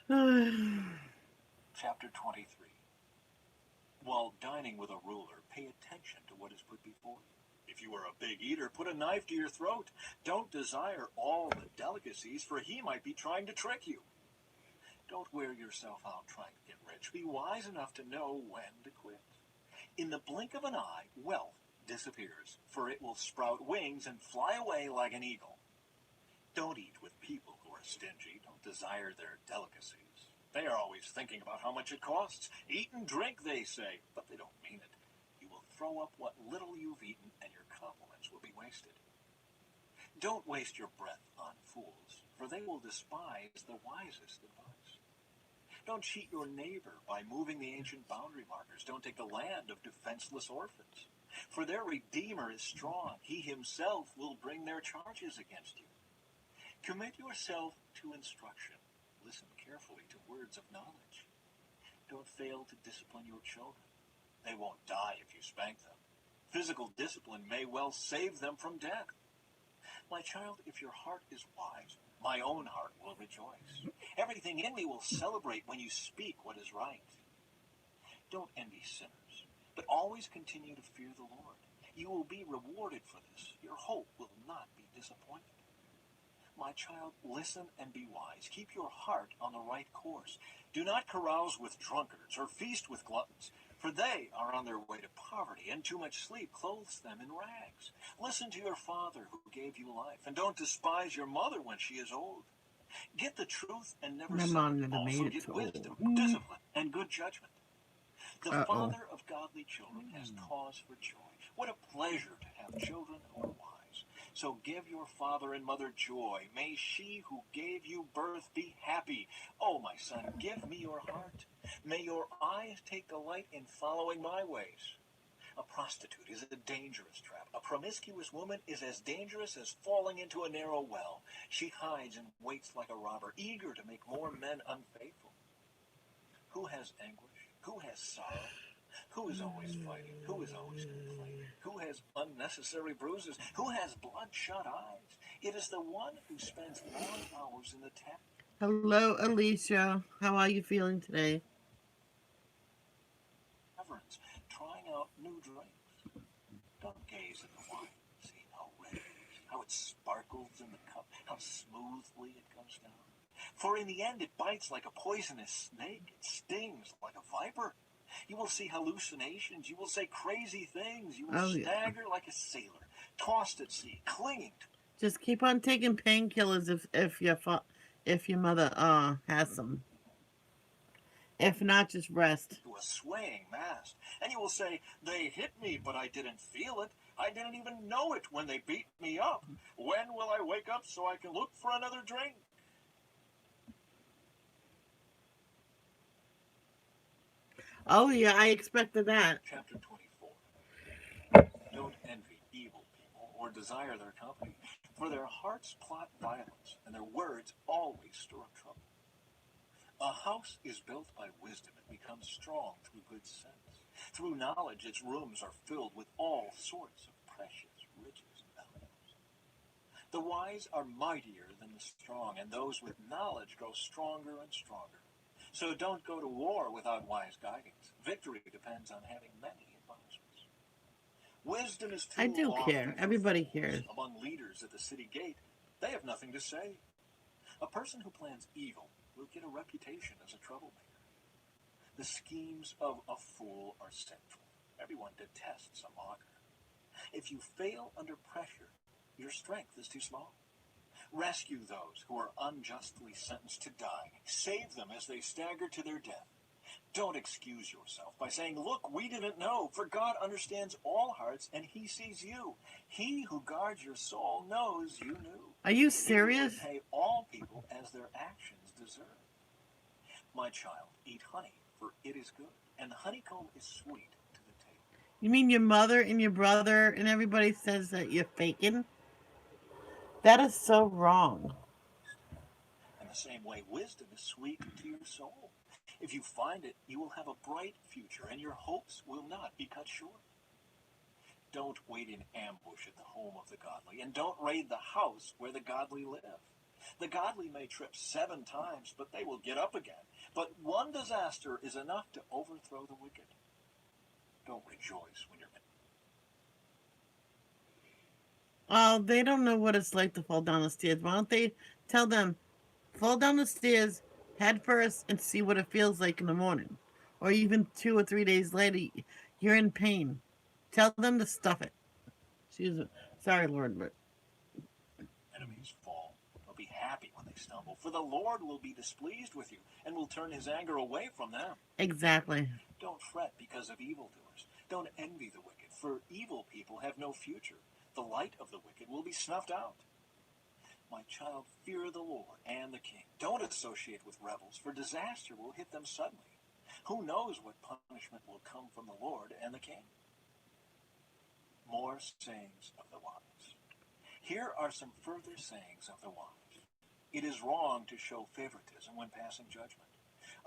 Chapter 23. While dining with a ruler, pay attention to what is put before you. If you are a big eater, put a knife to your throat. Don't desire all the delicacies, for he might be trying to trick you. Don't wear yourself out trying to get rich. Be wise enough to know when to quit. In the blink of an eye, wealth disappears, for it will sprout wings and fly away like an eagle. Don't eat with people who are stingy. Don't desire their delicacies. They are always thinking about how much it costs. Eat and drink, they say, but they don't mean it. You will throw up what little you've eaten, and your compliments will be wasted. Don't waste your breath on fools, for they will despise the wisest advice. Don't cheat your neighbor by moving the ancient boundary markers. Don't take the land of defenseless orphans, for their Redeemer is strong. He himself will bring their charges against you. Commit yourself to instruction. Listen carefully to words of knowledge. Don't fail to discipline your children. They won't die if you spank them. Physical discipline may well save them from death. My child, if your heart is wise, my own heart will rejoice. Everything in me will celebrate when you speak what is right. Don't envy sinners, but always continue to fear the Lord. You will be rewarded for this. Your hope will not be disappointed. My child, listen and be wise. Keep your heart on the right course. Do not carouse with drunkards or feast with gluttons, for they are on their way to poverty, and too much sleep clothes them in rags. Listen to your father who gave you life, and don't despise your mother when she is old. Get the truth and never My sin. mom never Also made it get to wisdom, old. discipline, and good judgment. The Uh-oh. father of godly children has cause for joy. What a pleasure to have children who are wise. So give your father and mother joy. May she who gave you birth be happy. Oh, my son, give me your heart. May your eyes take delight in following my ways. A prostitute is a dangerous trap. A promiscuous woman is as dangerous as falling into a narrow well. She hides and waits like a robber, eager to make more men unfaithful. Who has anguish? Who has sorrow? Who is always fighting? Who is always complaining? Who has unnecessary bruises? Who has bloodshot eyes? It is the one who spends long hours in the Hello, Alicia. How are you feeling today? taverns, trying out new drinks. Don't gaze at the wine. See how red it is, how it sparkles in the cup, how smoothly it comes down. For in the end it bites like a poisonous snake. It stings like a viper. You will see hallucinations. You will say crazy things. You will Oh, yeah. stagger like a sailor, tossed at sea, clinging Just keep on taking painkillers if your mother has some. If not, just rest. to a swaying mast. And you will say, they hit me, but I didn't feel it. I didn't even know it when they beat me up. When will I wake up so I can look for another drink? Oh yeah, I expected that. Chapter 24. Don't envy evil people or desire their company, for their hearts plot violence, and their words always stir up trouble. A house is built by wisdom and becomes strong through good sense. Through knowledge, its rooms are filled with all sorts of precious riches and valuables. The wise are mightier than the strong, and those with knowledge grow stronger and stronger. So don't go to war without wise guidance. Victory depends on having many advisors. Wisdom is I too do care. often for Everybody fools. cares. Among leaders at the city gate, they have nothing to say. A person who plans evil will get a reputation as a troublemaker. The schemes of a fool are sinful. Everyone detests a mocker. If you fail under pressure, your strength is too small. Rescue those who are unjustly sentenced to die. Save them as they stagger to their death. Don't excuse yourself by saying, look, we didn't know, for God understands all hearts and he sees you. He who guards your soul knows you knew. Are you He will serious? repay all people as their actions deserve. My child, eat honey, for it is good, and the honeycomb is sweet to the taste. You mean your mother and your brother and everybody says that you're faking? That is so wrong. In the same way, wisdom is sweet to your soul. If you find it, you will have a bright future, and your hopes will not be cut short. Don't wait in ambush at the home of the godly, and don't raid the house where the godly live. The godly may trip 7 times, but they will get up again. But one disaster is enough to overthrow the wicked. Don't rejoice when you're... Oh, they don't know what it's like to fall down the stairs. Why don't they tell them, fall down the stairs head first and see what it feels like in the morning? Or even 2 or 3 days later, you're in pain. Tell them to stuff it. Excuse me. Sorry, Lord, but enemies fall. But be happy when they stumble, for the Lord will be displeased with you and will turn his anger away from them. exactly. Don't fret because of evildoers. Don't envy the wicked, for evil people have no future. The light of the wicked will be snuffed out. My child, fear the Lord and the king. Don't associate with rebels, for disaster will hit them suddenly. Who knows what punishment will come from the Lord and the king? More sayings of the wise. Here are some further sayings of the wise. It is wrong to show favoritism when passing judgment.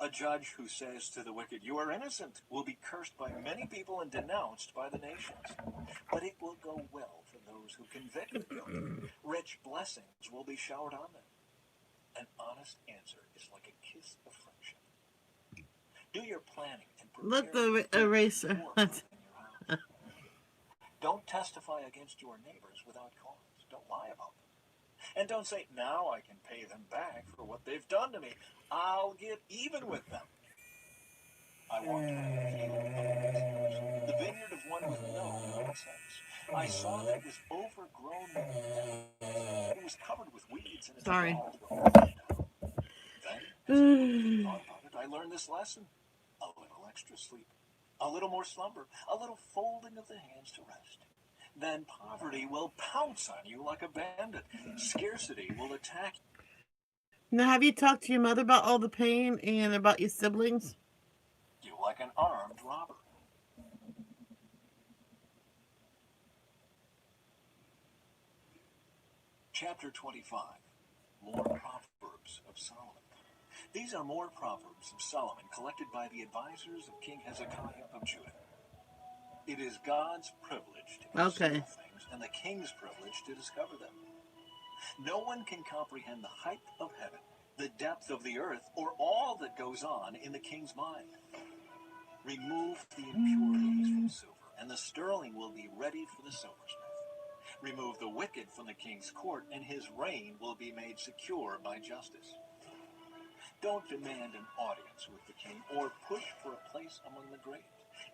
A judge who says to the wicked, "You are innocent," will be cursed by many people and denounced by the nations. But it will go well for those who convict the guilty. Rich blessings will be showered on them. An honest answer is like a kiss of friendship. Do your planning and prepare Look, the food eraser. before food in your house. Don't testify against your neighbors without cause. Don't lie about them. And don't say, "Now I can pay them back for what they've done to me. I'll get even with them." I walked by a field of listeners, the vineyard of one with no common sense. I saw that it was overgrown with nettles. It was covered with weeds, and its Sorry. walls were broken down. Then, as I looked and thought about it, I learned this lesson. A little extra sleep, a little more slumber, a little folding of the hands to rest. Then poverty will pounce on you like a bandit. Scarcity will attack Now, have you talked to your mother about all the pain and about your siblings? you like an armed robber. Chapter 25. More Proverbs of Solomon. These are more Proverbs of Solomon collected by the advisors of King Hezekiah of Judah. It is God's privilege to conceal Okay. things and the king's privilege to discover them. No one can comprehend the height of heaven, the depth of the earth, or all that goes on in the king's mind. Remove the impurities from silver, and the sterling will be ready for the silversmith. Remove the wicked from the king's court, and his reign will be made secure by justice. Don't demand an audience with the king or push for a place among the great.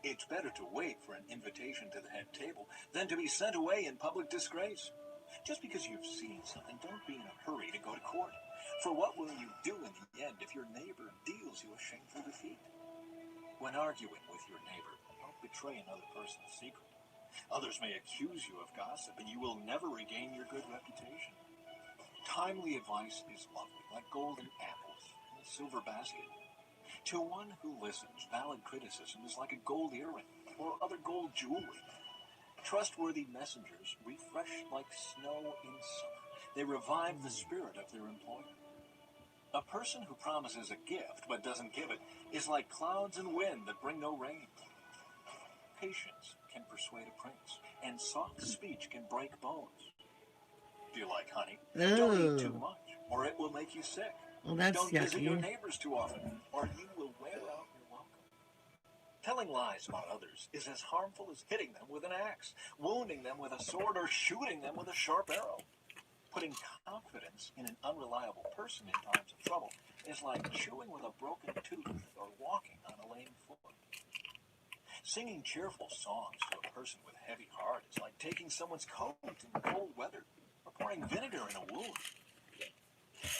It's better to wait for an invitation to the head table than to be sent away in public disgrace. Just because you've seen something, don't be in a hurry to go to court. For what will you do in the end if your neighbor deals you a shameful defeat? When arguing with your neighbor, don't betray another person's secret. Others may accuse you of gossip, and you will never regain your good reputation. Timely advice is lovely, like golden apples in a silver basket. To one who listens, valid criticism is like a gold earring or other gold jewelry. Trustworthy messengers refresh like snow in summer. They revive the spirit of their employer. A person who promises a gift but doesn't give it is like clouds and wind that bring no rain. Patience can persuade a prince, and soft speech can break bones. Do you like honey? Don't eat too Oh. much, or it will make you sick. Well, that's Don't visit your yucky. neighbors too often, or you will wear out your welcome. Telling lies about others is as harmful as hitting them with an axe, wounding them with a sword, or shooting them with a sharp arrow. Putting confidence in an unreliable person in times of trouble is like chewing with a broken tooth or walking on a lame foot. Singing cheerful songs to a person with a heavy heart is like taking someone's coat in cold weather or pouring vinegar in a wound.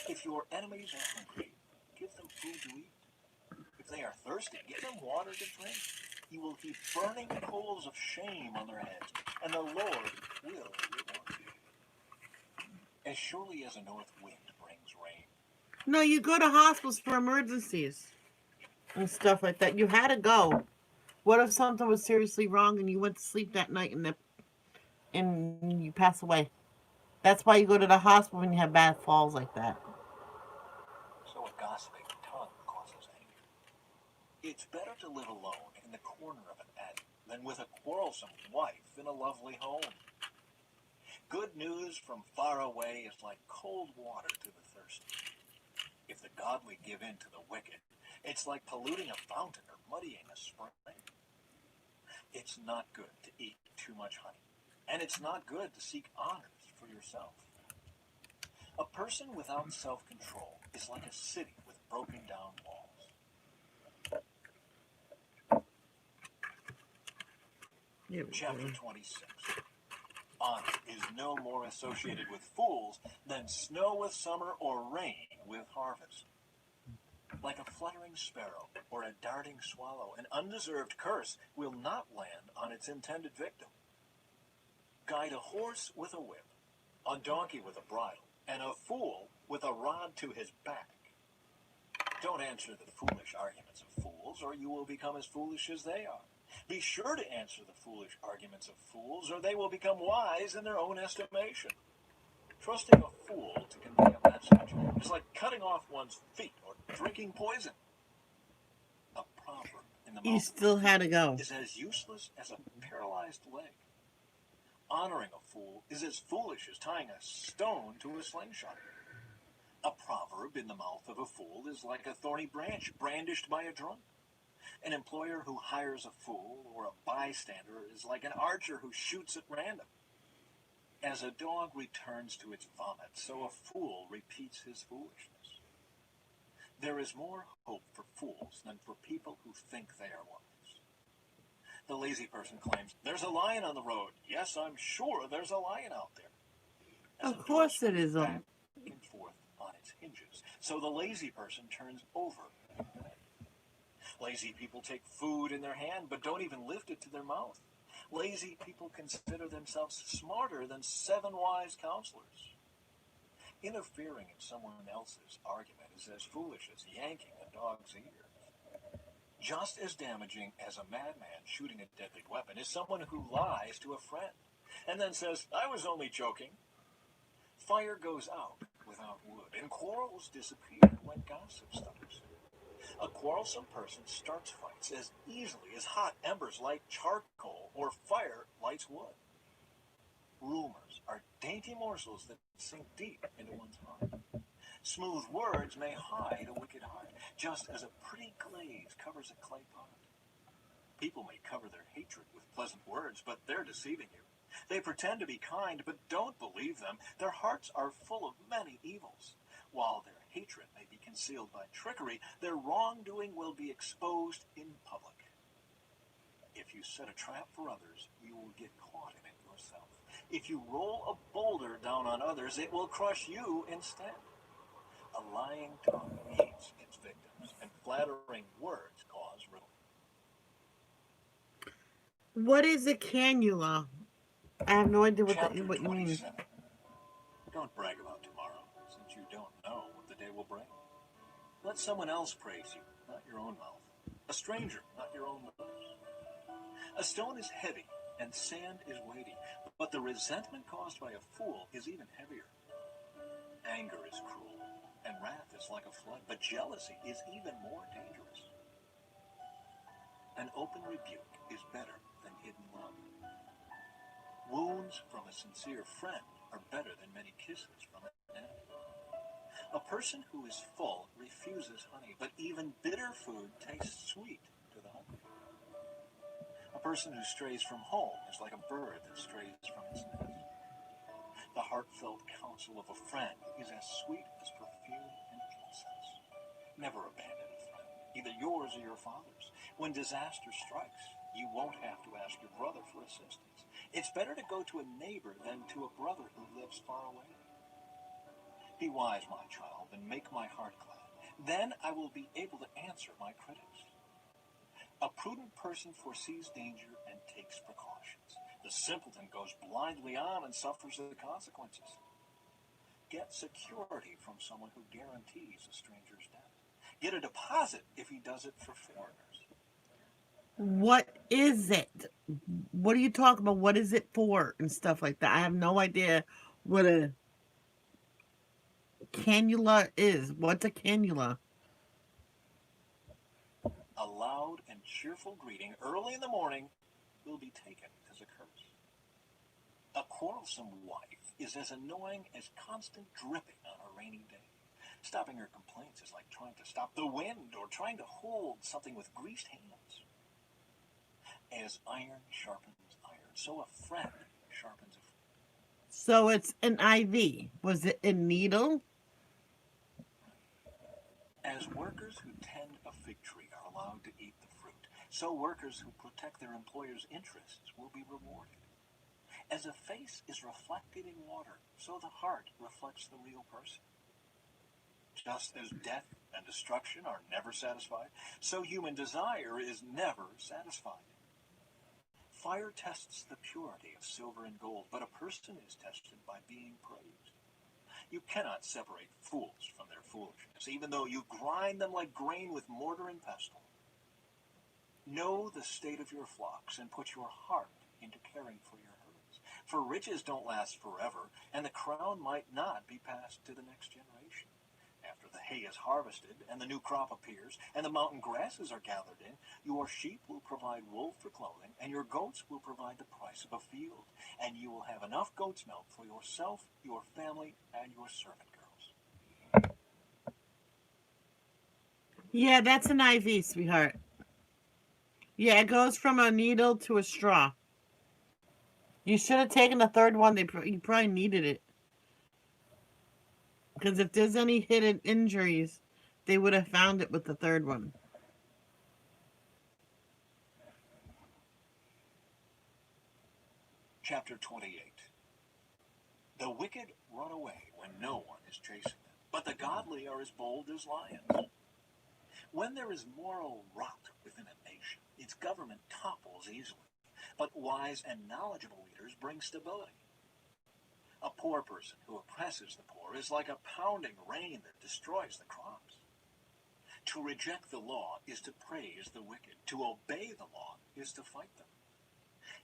If your enemies are hungry, give them food to eat. If they are thirsty, give them water to drink. You will heap burning coals of shame on their heads, and the Lord will reward you. As surely as a north wind brings rain. No, you go to hospitals for emergencies and stuff like that. You had to go. What if something was seriously wrong and you went to sleep that night and you pass away? That's why you go to the hospital when you have bad falls like that. So a gossiping tongue causes anger. It's better to live alone in the corner of an attic than with a quarrelsome wife in a lovely home. Good news from far away is like cold water to the thirsty. If the godly give in to the wicked, it's like polluting a fountain or muddying a spring. It's not good to eat too much honey, and it's not good to seek honors for yourself. A person without self-control is like a city with broken down walls. Chapter 26. Honor is no more associated with fools than snow with summer or rain with harvest. Like a fluttering sparrow or a darting swallow, an undeserved curse will not land on its intended victim. Guide a horse with a whip, a donkey with a bridle, and a fool with a rod to his back. Don't answer the foolish arguments of fools, or you will become as foolish as they are. Be sure to answer the foolish arguments of fools, or they will become wise in their own estimation. Trusting a fool to convey a message is like cutting off one's feet or drinking poison. A proverb in the He mouth still had to go. is as useless as a paralyzed leg. Honoring a fool is as foolish as tying a stone to a slingshot. A proverb in the mouth of a fool is like a thorny branch brandished by a drunk. An employer who hires a fool or a bystander is like an archer who shoots at random. As a dog returns to its vomit, so a fool repeats his foolishness. There is more hope for fools than for people who think they are wise. The lazy person claims, "There's a lion on the road." Yes, I'm sure there's a lion out there. Of course it is. Back and forth on its hinges, so the lazy person turns over in bed. Lazy people take food in their hand but don't even lift it to their mouth. Lazy people consider themselves smarter than 7 wise counselors. Interfering in someone else's argument is as foolish as yanking a dog's ears. Just as damaging as a madman shooting a deadly weapon is someone who lies to a friend and then says, "I was only joking." Fire goes out without wood, and quarrels disappear when gossip stops. A quarrelsome person starts fights as easily as hot embers light charcoal or fire lights wood. Rumors are dainty morsels that sink deep into one's heart. Smooth words may hide a wicked heart, just as a pretty glaze covers a clay pot. People may cover their hatred with pleasant words, but they're deceiving you. They pretend to be kind, but don't believe them. Their hearts are full of many evils. While their hatred may be concealed by trickery, their wrongdoing will be exposed in public. If you set a trap for others, you will get caught in it yourself. If you roll a boulder down on others, it will crush you instead. A lying tongue eats its victims, and flattering words cause ruin. What is a cannula? I have no idea what Chapter what you mean. 27. Don't brag about tomorrow, since you don't know what the day will bring. Let someone else praise you, not your own mouth. A stranger, not your own nose. A stone is heavy, and sand is weighty, but the resentment caused by a fool is even heavier. Anger is cruel, and wrath is like a flood, but jealousy is even more dangerous. An open rebuke is better than hidden love. Wounds from a sincere friend are better than many kisses from an enemy. A person who is full refuses honey, but even bitter food tastes sweet to the hungry. A person who strays from home is like a bird that strays from its nest. The heartfelt counsel of a friend is as sweet as perfume and incense. Never abandon a friend, either yours or your father's. When disaster strikes, you won't have to ask your brother for assistance. It's better to go to a neighbor than to a brother who lives far away. Be wise, my child, and make my heart glad. Then I will be able to answer my critics. A prudent person foresees danger and takes precautions. The simpleton goes blindly on and suffers the consequences. Get security from someone who guarantees a stranger's death. Get a deposit if he does it for foreigners. What is it? What are you talking about? What is it for? And stuff like that. I have no idea what a cannula is. What's a cannula? A loud and cheerful greeting early in the morning will be taken as a curse. A quarrelsome wife is as annoying as constant dripping on a rainy day. Stopping her complaints is like trying to stop the wind or trying to hold something with greased hands. As iron sharpens iron, so a friend sharpens a friend. So it's an IV. Was it a needle? As workers who tend a fig tree are allowed to eat the fruit, so workers who protect their employer's interests will be rewarded. As a face is reflected in water, so the heart reflects the real person. Just as death and destruction are never satisfied, so human desire is never satisfied. Fire tests the purity of silver and gold, but a person is tested by being praised. You cannot separate fools from their foolishness, even though you grind them like grain with mortar and pestle. Know the state of your flocks and put your heart into caring for your herds. For riches don't last forever, and the crown might not be passed to the next generation. After the hay is harvested and the new crop appears and the mountain grasses are gathered in, your sheep will provide wool for clothing and your goats will provide the price of a field. And you will have enough goat's milk for yourself, your family, and your servant girls. Yeah, that's an IV, sweetheart. Yeah, it goes from a needle to a straw. You should have taken the third one. You probably needed it. Because if there's any hidden injuries, they would have found it with the third one. Chapter 28. The wicked run away when no one is chasing them, but the godly are as bold as lions. When there is moral rot within a nation, its government topples easily, but wise and knowledgeable leaders bring stability. A poor person who oppresses the poor is like a pounding rain that destroys the crops. To reject the law is to praise the wicked. To obey the law is to fight them.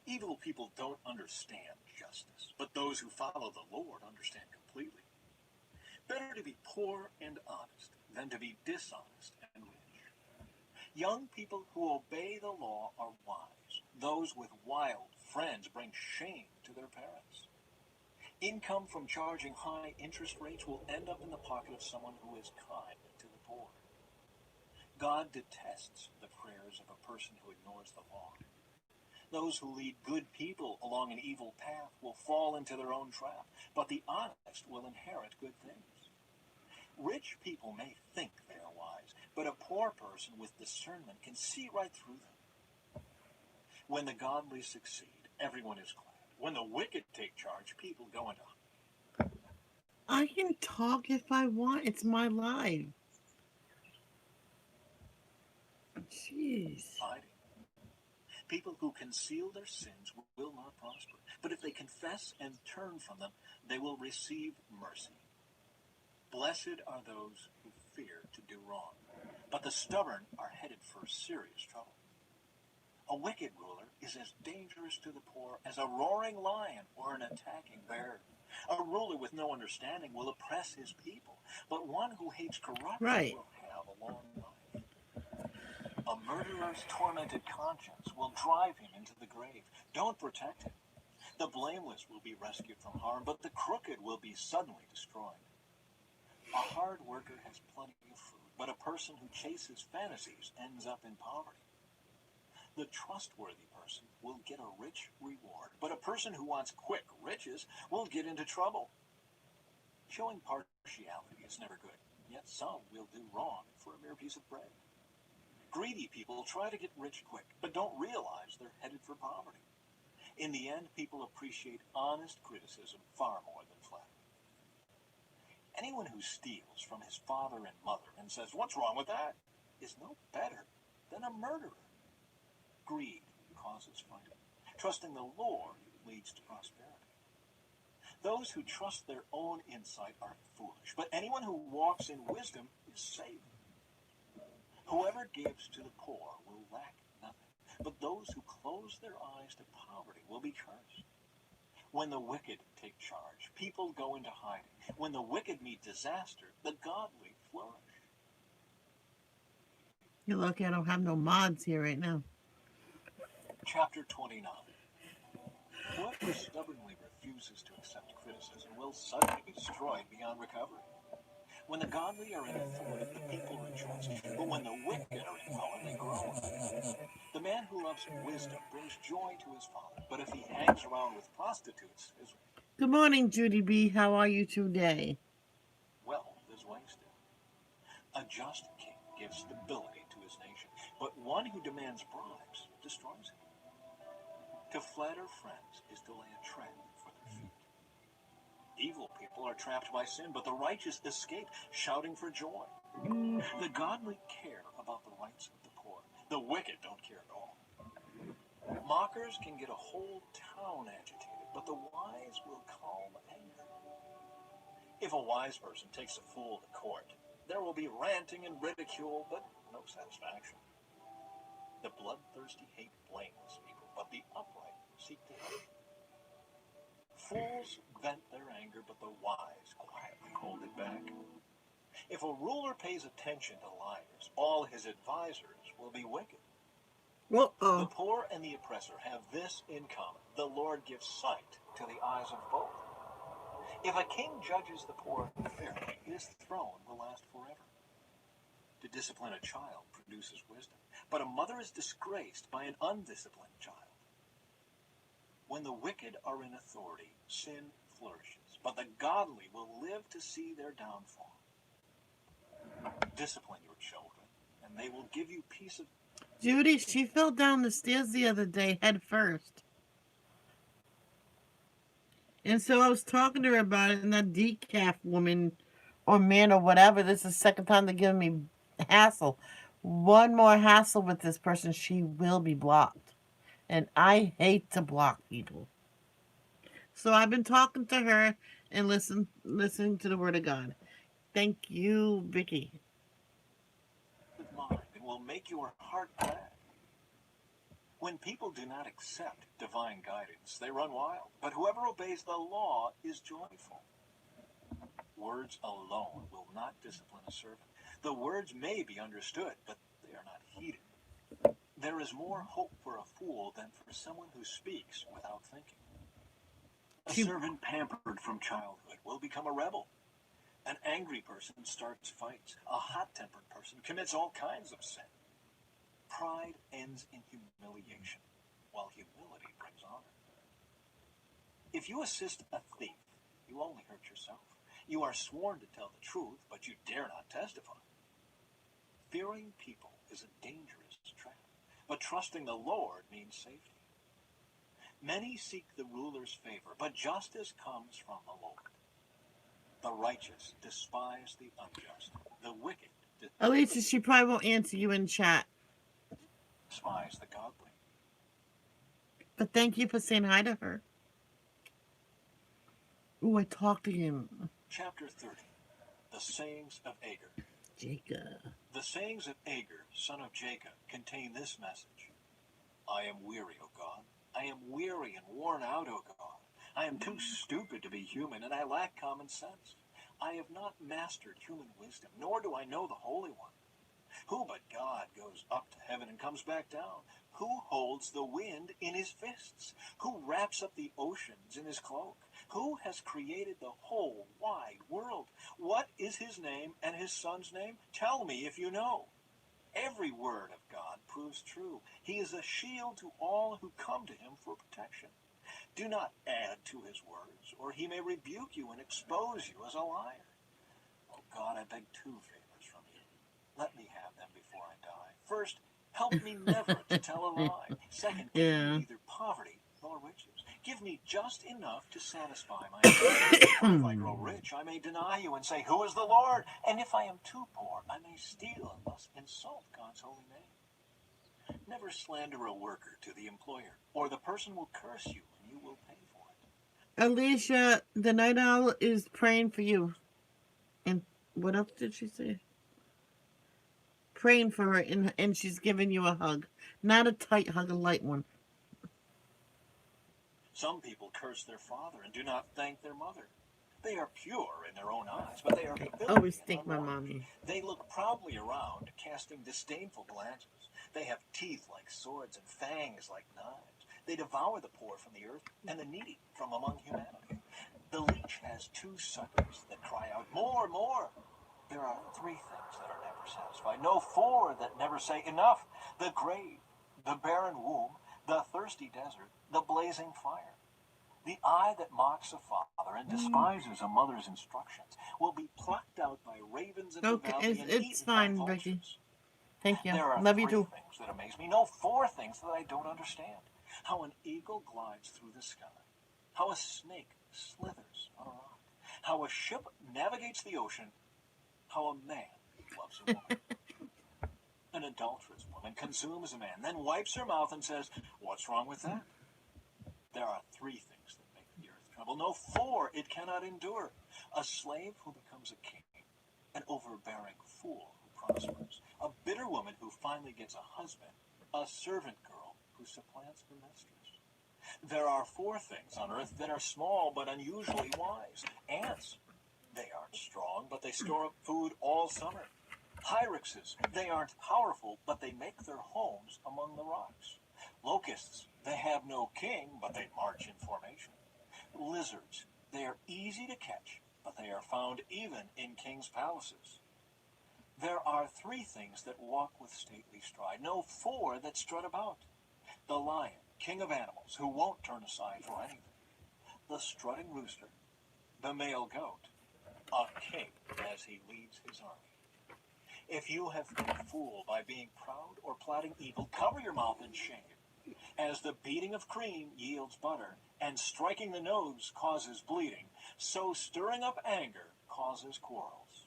Evil people don't understand justice, but those who follow the Lord understand completely. Better to be poor and honest than to be dishonest and rich. Young people who obey the law are wise. Those with wild friends bring shame to their parents. Income from charging high interest rates will end up in the pocket of someone who is kind to the poor. God detests the prayers of a person who ignores the law. Those who lead good people along an evil path will fall into their own trap, but the honest will inherit good things. Rich people may think they are wise, but a poor person with discernment can see right through them. When the godly succeed, everyone is glad. When the wicked take charge, people go into I can talk if I want. It's my life. Jeez. hiding. People who conceal their sins will not prosper, but if they confess and turn from them, they will receive mercy. Blessed are those who fear to do wrong, but the stubborn are headed for serious trouble. A wicked ruler is as dangerous to the poor as a roaring lion or an attacking bear. A ruler with no understanding will oppress his people, but one who hates corruption Right. will have a long life. A murderer's tormented conscience will drive him into the grave. Don't protect him. The blameless will be rescued from harm, but the crooked will be suddenly destroyed. A hard worker has plenty of food, but a person who chases fantasies ends up in poverty. The trustworthy person will get a rich reward, but a person who wants quick riches will get into trouble. Showing partiality is never good, yet some will do wrong for a mere piece of bread. Greedy people try to get rich quick, but don't realize they're headed for poverty. In the end, people appreciate honest criticism far more than flattery. Anyone who steals from his father and mother and says, "What's wrong with that?" is no better than a murderer. Greed causes fighting. Trusting the Lord leads to prosperity. Those who trust their own insight are foolish, but anyone who walks in wisdom is safe. Whoever gives to the poor will lack nothing, but those who close their eyes to poverty will be cursed. When the wicked take charge, people go into hiding. When the wicked meet disaster, the godly flourish. You're lucky I don't have no mods here right now. Chapter 29. Whoever stubbornly refuses to accept criticism will suddenly be destroyed beyond recovery. When the godly are in authority, the people rejoice. But when the wicked are in power, they groan. The man who loves wisdom brings joy to his father, but if he hangs around with prostitutes, his Good morning, Judy B. How are you today? wealth is wasted. A just king gives stability to his nation, but one who demands bribes destroys it. To flatter friends is to lay a trap for their feet. Evil people are trapped by sin, but the righteous escape, shouting for joy. The godly care about the rights of the poor. The wicked don't care at all. Mockers can get a whole town agitated, but the wise will calm anger. If a wise person takes a fool to court, there will be ranting and ridicule, but no satisfaction. The bloodthirsty hate blameless people, but the upright seek to help. Fools vent their anger, but the wise quietly hold it back. If a ruler pays attention to liars, all his advisors will be wicked. The poor and the oppressor have this in common: the Lord gives sight to the eyes of both. If a king judges the poor fairly, his throne will last forever. To discipline a child produces wisdom, but a mother is disgraced by an undisciplined child. When the wicked are in authority, sin flourishes, but the godly will live to see their downfall. Discipline your children, and they will give you peace of... Judy, she fell down the stairs the other day head first. And so I was talking to her about it, and that decaf woman or man or whatever, this is the second time they're giving me hassle. One more hassle with this person, she will be blocked. And I hate to block people. So I've been talking to her and listening to the word of God. Thank you, Vicky. mind and will make your heart glad. When people do not accept divine guidance, they run wild, but whoever obeys the law is joyful. Words alone will not discipline a servant. The words may be understood, but they are not heeded. There is more hope for a fool than for someone who speaks without thinking. A servant pampered from childhood will become a rebel. An angry person starts fights. A hot-tempered person commits all kinds of sin. Pride ends in humiliation, while humility brings honor. If you assist a thief, you only hurt yourself. You are sworn to tell the truth, but you dare not testify. Fearing people is a dangerous trap, but trusting the Lord means safety. Many seek the ruler's favor, but justice comes from the Lord. The righteous despise the unjust. The wicked Alicia, she probably won't answer you in chat. Despise the godly. But thank you for saying hi to her. Ooh, I talked to him. Chapter 30. The sayings of Agur. Jacob. The sayings of Agur, son of Jacob, contain this message. I am weary, O God. I am weary and worn out, O God. I am too stupid to be human, and I lack common sense. I have not mastered human wisdom, nor do I know the Holy One. Who but God goes up to heaven and comes back down? Who holds the wind in his fists? Who wraps up the oceans in his cloak? Who has created the whole wide world? What is his name and his son's name? Tell me if you know. Every word of God proves true. He is a shield to all who come to him for protection. Do not add to his words, or he may rebuke you and expose you as a liar. Oh God, I beg two favors from you. Let me have them before I die. First, help me never to tell a lie. Second, give me neither poverty nor riches. Give me just enough to satisfy my needs. If I grow rich, I may deny you and say, who is the Lord? And if I am too poor, I may steal and thus insult God's holy name. Never slander a worker to the employer, or the person will curse you and you will pay for it. Alicia, the night owl is praying for you. And what else did she say? Praying for her, and she's giving you a hug. Not a tight hug, a light one. Some people curse their father and do not thank their mother. They are pure in their own eyes, but they are filthy. Always thank my mommy. They look proudly around, casting disdainful glances. They have teeth like swords and fangs like knives. They devour the poor from the earth and the needy from among humanity. The leech has two suckers that cry out, more, more. There are three things that are never satisfied. No, four that never say enough. The grave, the barren womb, the thirsty desert, the blazing fire. The eye that mocks a father and despises a mother's instructions will be plucked out by ravens in the Okay, valley and it's eaten by fine, Becky. vultures. Thank you. There are Love you three too. things that amaze me. No, four things that I don't understand. How an eagle glides through the sky. How a snake slithers on a rock. How a ship navigates the ocean. How a man loves a woman. An adulterous woman consumes a man, then wipes her mouth and says, what's wrong with that? There are three things that make the earth tremble. No, four it cannot endure. A slave who becomes a king. An overbearing fool who prospers. A bitter woman who finally gets a husband. A servant girl who supplants her mistress. There are four things on earth that are small but unusually wise. Ants. They aren't strong, but they store up food all summer. Hyraxes. They aren't powerful, but they make their homes among the rocks. Locusts. They have no king, but they march in formation. Lizards. They are easy to catch, but they are found even in kings' palaces. There are three things that walk with stately stride, no, four that strut about. The lion, king of animals, who won't turn aside for anything. The strutting rooster, the male goat, a king as he leads his army. If you have been fooled by being proud or plotting evil, cover your mouth in shame. As the beating of cream yields butter, and striking the nose causes bleeding, so stirring up anger causes quarrels.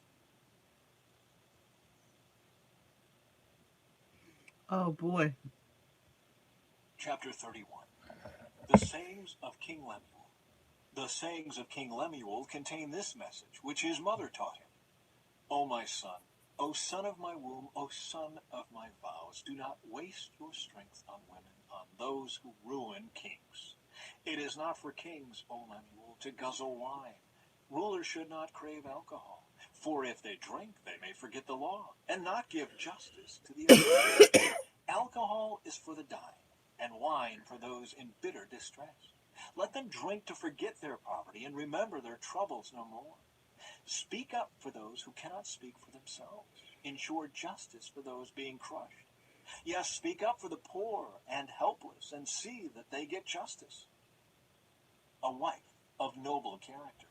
Oh boy. Chapter 31. The Sayings of King Lemuel. The sayings of King Lemuel contain this message, which his mother taught him. O my son, O son of my womb, O son of my vows, do not waste your strength on women, on those who ruin kings. It is not for kings, O Lemuel, to guzzle wine. Rulers should not crave alcohol, for if they drink, they may forget the law, and not give justice to the oppressed. Alcohol is for the dying, and wine for those in bitter distress. Let them drink to forget their poverty and remember their troubles no more. Speak up for those who cannot speak for themselves. Ensure justice for those being crushed. Yes, speak up for the poor and helpless and see that they get justice. A wife of noble character.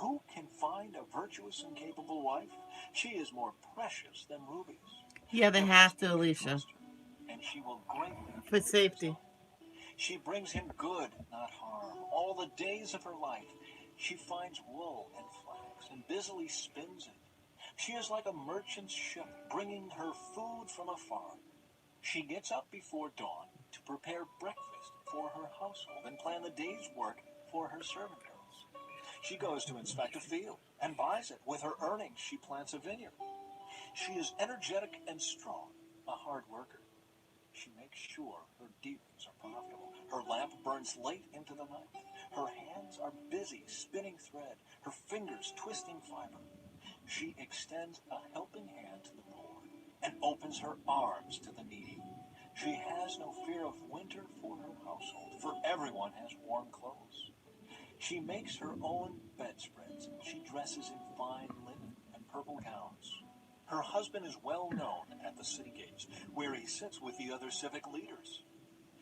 Who can find a virtuous and capable wife? She is more precious than rubies. Yeah, they Her have to, husband can Alicia. trust her, and she will greatly For enjoy his safety. home. She brings him good, not harm, all the days of her life. She finds wool and flax and busily spins it. She is like a merchant's ship, bringing her food from afar. She gets up before dawn to prepare breakfast for her household and plan the day's work for her servant girls. She goes to inspect a field and buys it. With her earnings, she plants a vineyard. She is energetic and strong, a hard worker. She makes sure her dealings are profitable. Her lamp burns late into the night. Her hands are busy spinning thread, her fingers twisting fiber. She extends a helping hand to the poor and opens her arms to the needy. She has no fear of winter for her household, for everyone has warm clothes. She makes her own bedspreads. She dresses in fine linen and purple gowns. Her husband is well known at the city gates, where he sits with the other civic leaders.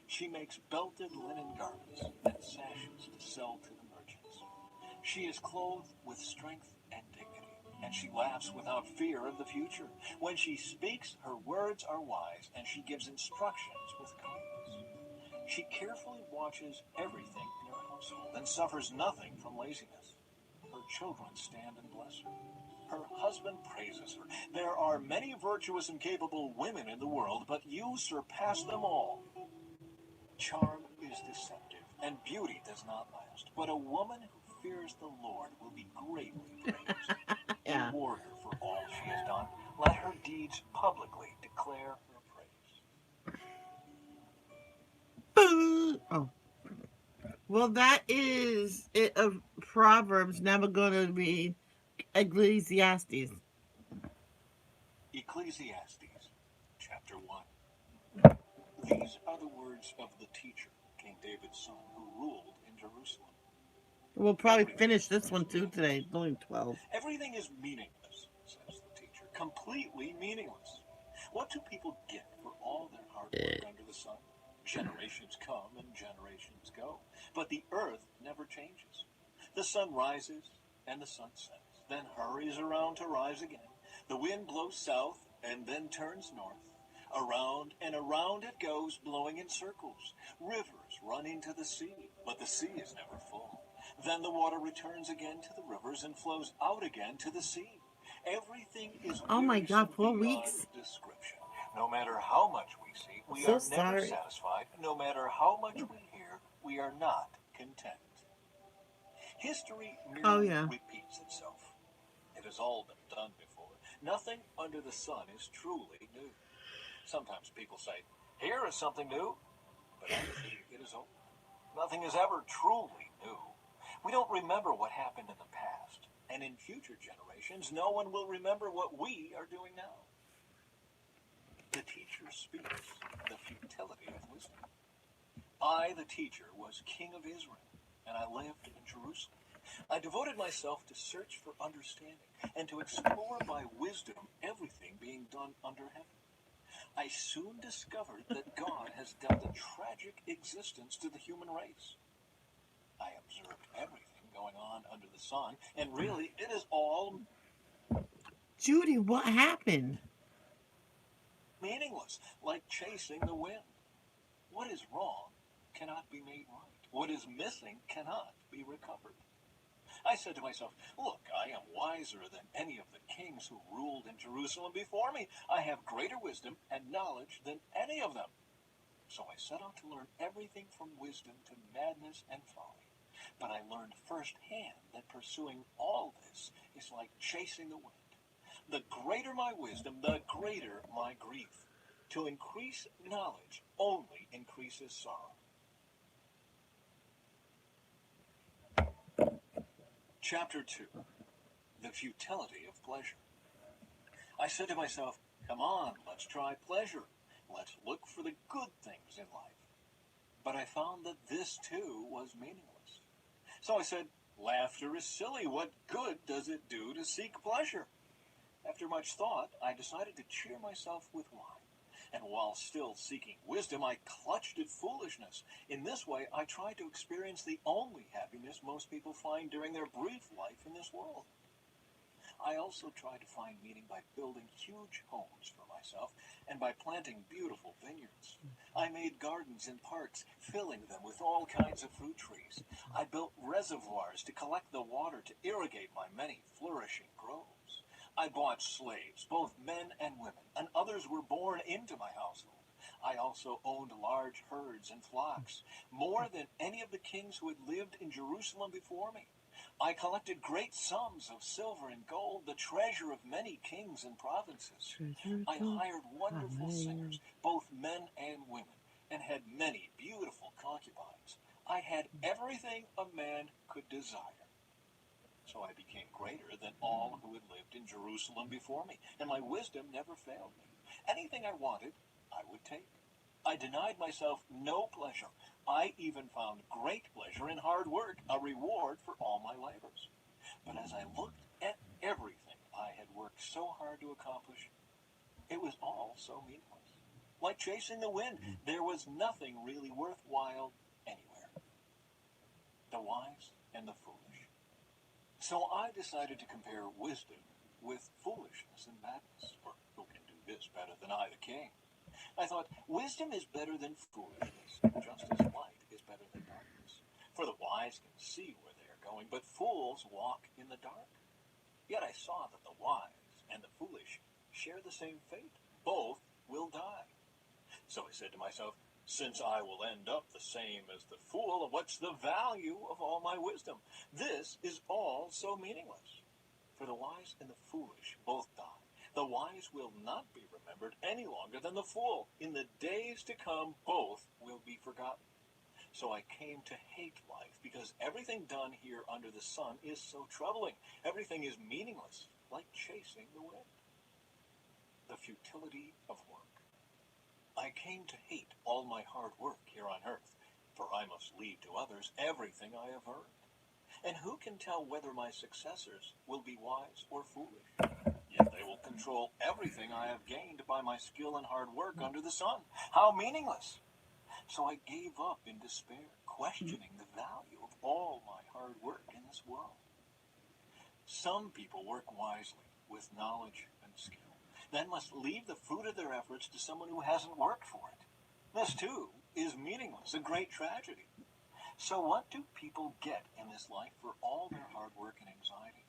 She makes belted linen garments and sashes to sell to the merchants. She is clothed with strength and dignity, and she laughs without fear of the future. When she speaks, her words are wise, and she gives instructions with kindness. She carefully watches everything in her household and suffers nothing from laziness. Her children stand and bless her. Her husband praises her. There are many virtuous and capable women in the world, but you surpass them all. Charm is deceptive, and beauty does not last. But a woman who fears the Lord will be greatly praised. Yeah. Reward her for all she has done. Let her deeds publicly declare her praise. Oh. Well, that is it of Proverbs. Now we're going to read Ecclesiastes. Ecclesiastes, chapter 1. These are the words of the teacher, King David's son, who ruled in Jerusalem. We'll probably finish this one too today. It's only 12. Everything is meaningless, says the teacher. Completely meaningless. What do people get for all their hard work under the sun? Generations come and generations go, but the earth never changes. The sun rises and the sun sets, then hurries around to rise again. The wind blows south and then turns north. Around and around it goes, blowing in circles. Rivers run into the sea, but the sea is never full. Then the water returns again to the rivers and flows out again to the sea. Everything is Oh my God, 4 beyond weeks? description. No matter how much we see, we So are never sorry. satisfied. No matter how much we hear, we are not content. History Oh, merely yeah. repeats itself. It has all been done before. Nothing under the sun is truly new. Sometimes people say, "Here is something new," but actually it is old. Nothing is ever truly new. We don't remember what happened in the past, and in future generations, no one will remember what we are doing now. The teacher speaks the futility of wisdom. I, the teacher, was king of Israel, and I lived in Jerusalem. I devoted myself to search for understanding and to explore by wisdom everything being done under heaven. I soon discovered that God has dealt a tragic existence to the human race. I observed everything going on under the sun, and really, it is all Judy, what happened? meaningless, like chasing the wind. What is wrong cannot be made right. What is missing cannot be recovered. I said to myself, "Look, I am wiser than any of the kings who ruled in Jerusalem before me. I have greater wisdom and knowledge than any of them." So I set out to learn everything from wisdom to madness and folly. But I learned firsthand that pursuing all this is like chasing the wind. The greater my wisdom, the greater my grief. To increase knowledge only increases sorrow. Chapter 2. The Futility of Pleasure. I said to myself, "Come on, let's try pleasure. Let's look for the good things in life." But I found that this too was meaningless. So I said, "Laughter is silly. What good does it do to seek pleasure?" After much thought, I decided to cheer myself with wine. And while still seeking wisdom, I clutched at foolishness. In this way, I tried to experience the only happiness most people find during their brief life in this world. I also tried to find meaning by building huge homes for myself and by planting beautiful vineyards. I made gardens and parks, filling them with all kinds of fruit trees. I built reservoirs to collect the water to irrigate my many flourishing groves. I bought slaves, both men and women, and others were born into my household. I also owned large herds and flocks, more than any of the kings who had lived in Jerusalem before me. I collected great sums of silver and gold, the treasure of many kings and provinces. I hired wonderful singers, both men and women, and had many beautiful concubines. I had everything a man could desire. So I became greater than all who had lived in Jerusalem before me, and my wisdom never failed me. Anything I wanted, I would take. I denied myself no pleasure. I even found great pleasure in hard work, a reward for all my labors. But as I looked at everything I had worked so hard to accomplish, it was all so meaningless. Like chasing the wind, there was nothing really worthwhile anywhere. The wise and the foolish. So I decided to compare wisdom with foolishness and madness, for who can do this better than I, the king? I thought, wisdom is better than foolishness, just as light is better than darkness. For the wise can see where they are going, but fools walk in the dark. Yet I saw that the wise and the foolish share the same fate. Both will die. So I said to myself, since I will end up the same as the fool, what's the value of all my wisdom? This is all so meaningless. For the wise and the foolish both die. The wise will not be remembered any longer than the fool. In the days to come, both will be forgotten. So I came to hate life, because everything done here under the sun is so troubling. Everything is meaningless, like chasing the wind. The futility of work. I came to hate all my hard work here on earth. for I must leave to others everything I have earned. And who can tell whether my successors will be wise or foolish? Yet they will control everything I have gained by my skill and hard work under the sun. How meaningless! So I gave up in despair, questioning the value of all my hard work in this world. Some people work wisely with knowledge and skill, then must leave the fruit of their efforts to someone who hasn't worked for it. This, too, is meaningless, a great tragedy. So what do people get in this life for all their hard work and anxiety?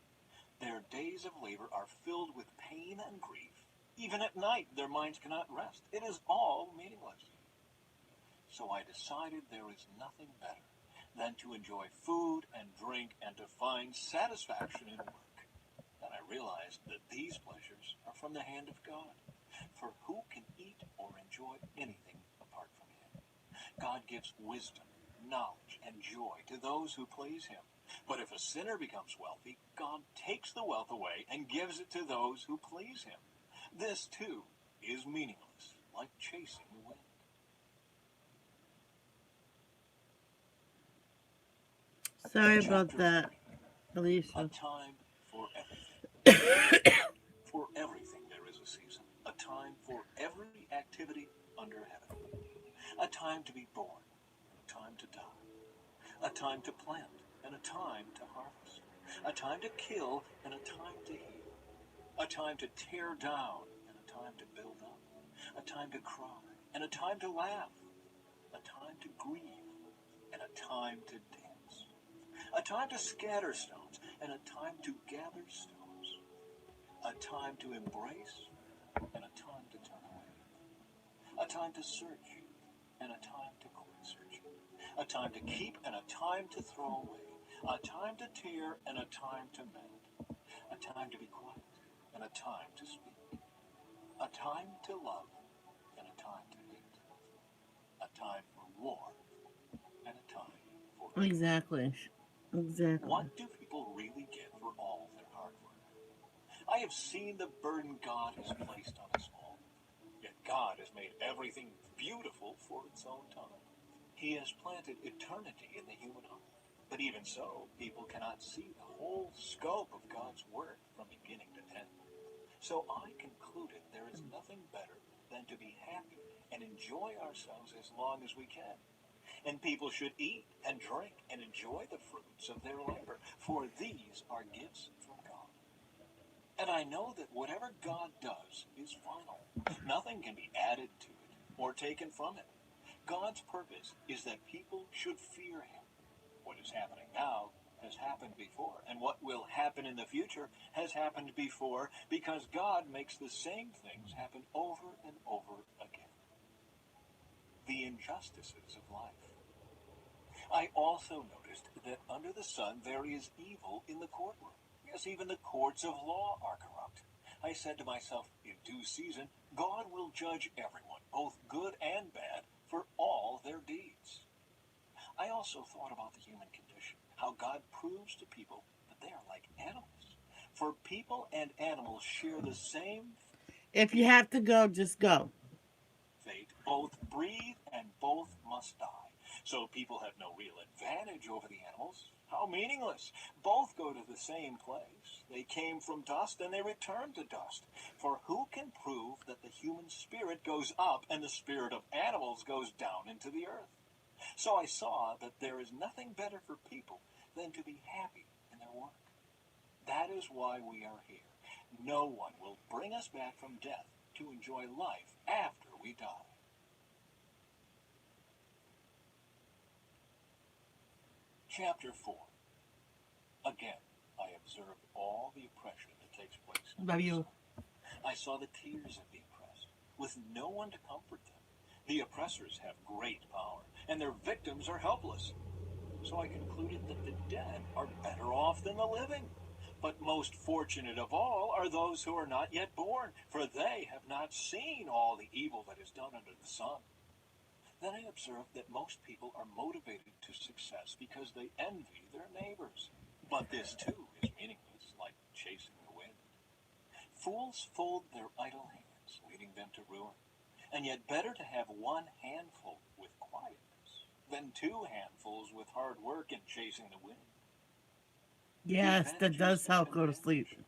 Their days of labor are filled with pain and grief. Even at night, their minds cannot rest. It is all meaningless. So I decided there is nothing better than to enjoy food and drink and to find satisfaction in work. And I realized that these pleasures are from the hand of God. For who can eat or enjoy anything apart from Him? God gives wisdom, knowledge, and joy to those who please Him. But if a sinner becomes wealthy, God takes the wealth away and gives it to those who please Him. This, too, is meaningless, like chasing the wind. Sorry about Chapter that, 3. A Alicia. time for everything. For everything there is a season, a time for every activity under heaven. A time to be born, a time to die. A time to plant, and a time to harvest. A time to kill, and a time to heal. A time to tear down, and a time to build up. A time to cry, and a time to laugh. A time to grieve, and a time to dance. A time to scatter stones, and a time to gather stones. A time to embrace, and a time to turn away. A time to search, and a time to quit searching. A time to keep, and a time to throw away. A time to tear, and a time to mend. A time to be quiet, and a time to speak. A time to love, and a time to hate. A time for war, and a time for peace. Exactly. Exactly. What do people really get for all their hard work? I have seen the burden God has placed on us all. Yet God has made everything beautiful for its own time. He has planted eternity in the human heart. But even so, people cannot see the whole scope of God's work from beginning to end. So I concluded there is nothing better than to be happy and enjoy ourselves as long as we can. And people should eat and drink and enjoy the fruits of their labor, for these are gifts from God. And I know that whatever God does is final. Nothing can be added to it or taken from it. God's purpose is that people should fear Him. What is happening now has happened before, and what will happen in the future has happened before, because God makes the same things happen over and over again. The injustices of life. I also noticed that under the sun there is evil in the courtroom. Yes, even the courts of law are corrupt. I said to myself, in due season, God will judge everyone, both good and bad, for all their deeds. I also thought about the human condition, how God proves to people that they are like animals. For people and animals share the same If you have to go, just go. fate, both breathe and both must die. So people have no real advantage over the animals. How meaningless. Both go to the same place. They came from dust and they return to dust. For who can prove that the human spirit goes up and the spirit of animals goes down into the earth? So I saw that there is nothing better for people than to be happy in their work. That is why we are here. No one will bring us back from death to enjoy life after we die. Chapter 4. Again, I observed all the oppression that takes place under Love the you. sun. I saw the tears of the oppressed, with no one to comfort them. The oppressors have great power, and their victims are helpless. So I concluded that the dead are better off than the living. But most fortunate of all are those who are not yet born, for they have not seen all the evil that is done under the sun. Then I observed that most people are motivated to success because they envy their neighbors. But this too is meaningless, like chasing the wind. Fools fold their idle hands, leading them to ruin. And yet better to have one handful with quietness than 2 handfuls with hard work and chasing the wind. The Yes, that advantages does of help go to sleep. companionship.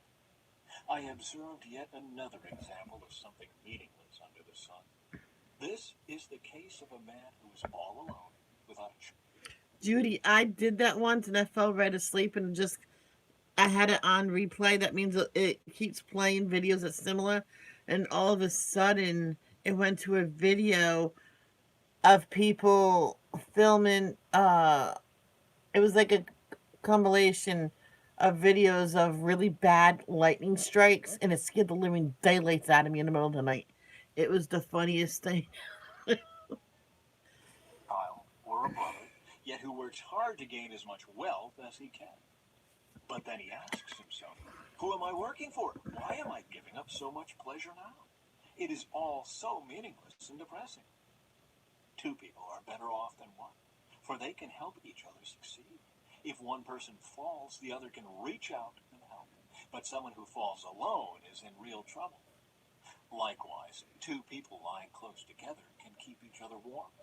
I observed yet another example of something meaningless under the sun. This is the case of a man who is all alone, without a child. Judy, I did that once and I fell right asleep and just I had it on replay. That means it keeps playing videos that's similar, and all of a sudden it went to a video of people filming. It was like a compilation of videos of really bad lightning strikes, and it scared the living daylights out of me in the middle of the night. It was the funniest thing. Child or a brother, yet who works hard to gain as much wealth as he can. But then he asks himself, who am I working for? Why am I giving up so much pleasure now? It is all so meaningless and depressing. 2 people are better off than one, for they can help each other succeed. If one person falls, the other can reach out and help. But someone who falls alone is in real trouble. Likewise, 2 people lying close together can keep each other warm.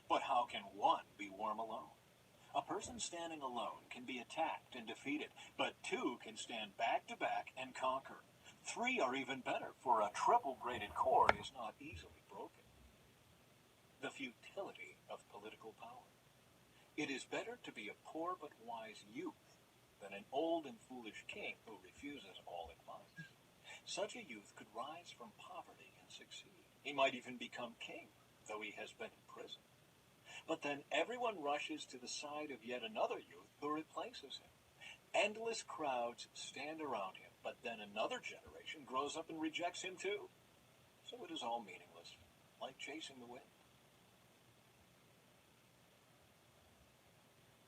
But how can one be warm alone? A person standing alone can be attacked and defeated, but 2 can stand back to back and conquer. 3 are even better, for a triple-braided cord is not easily broken. The futility of political power. It is better to be a poor but wise youth than an old and foolish king who refuses all advice. Such a youth could rise from poverty and succeed. He might even become king, though he has been in prison. But then everyone rushes to the side of yet another youth who replaces him. Endless crowds stand around him, but then another generation grows up and rejects him too. So it is all meaningless, like chasing the wind.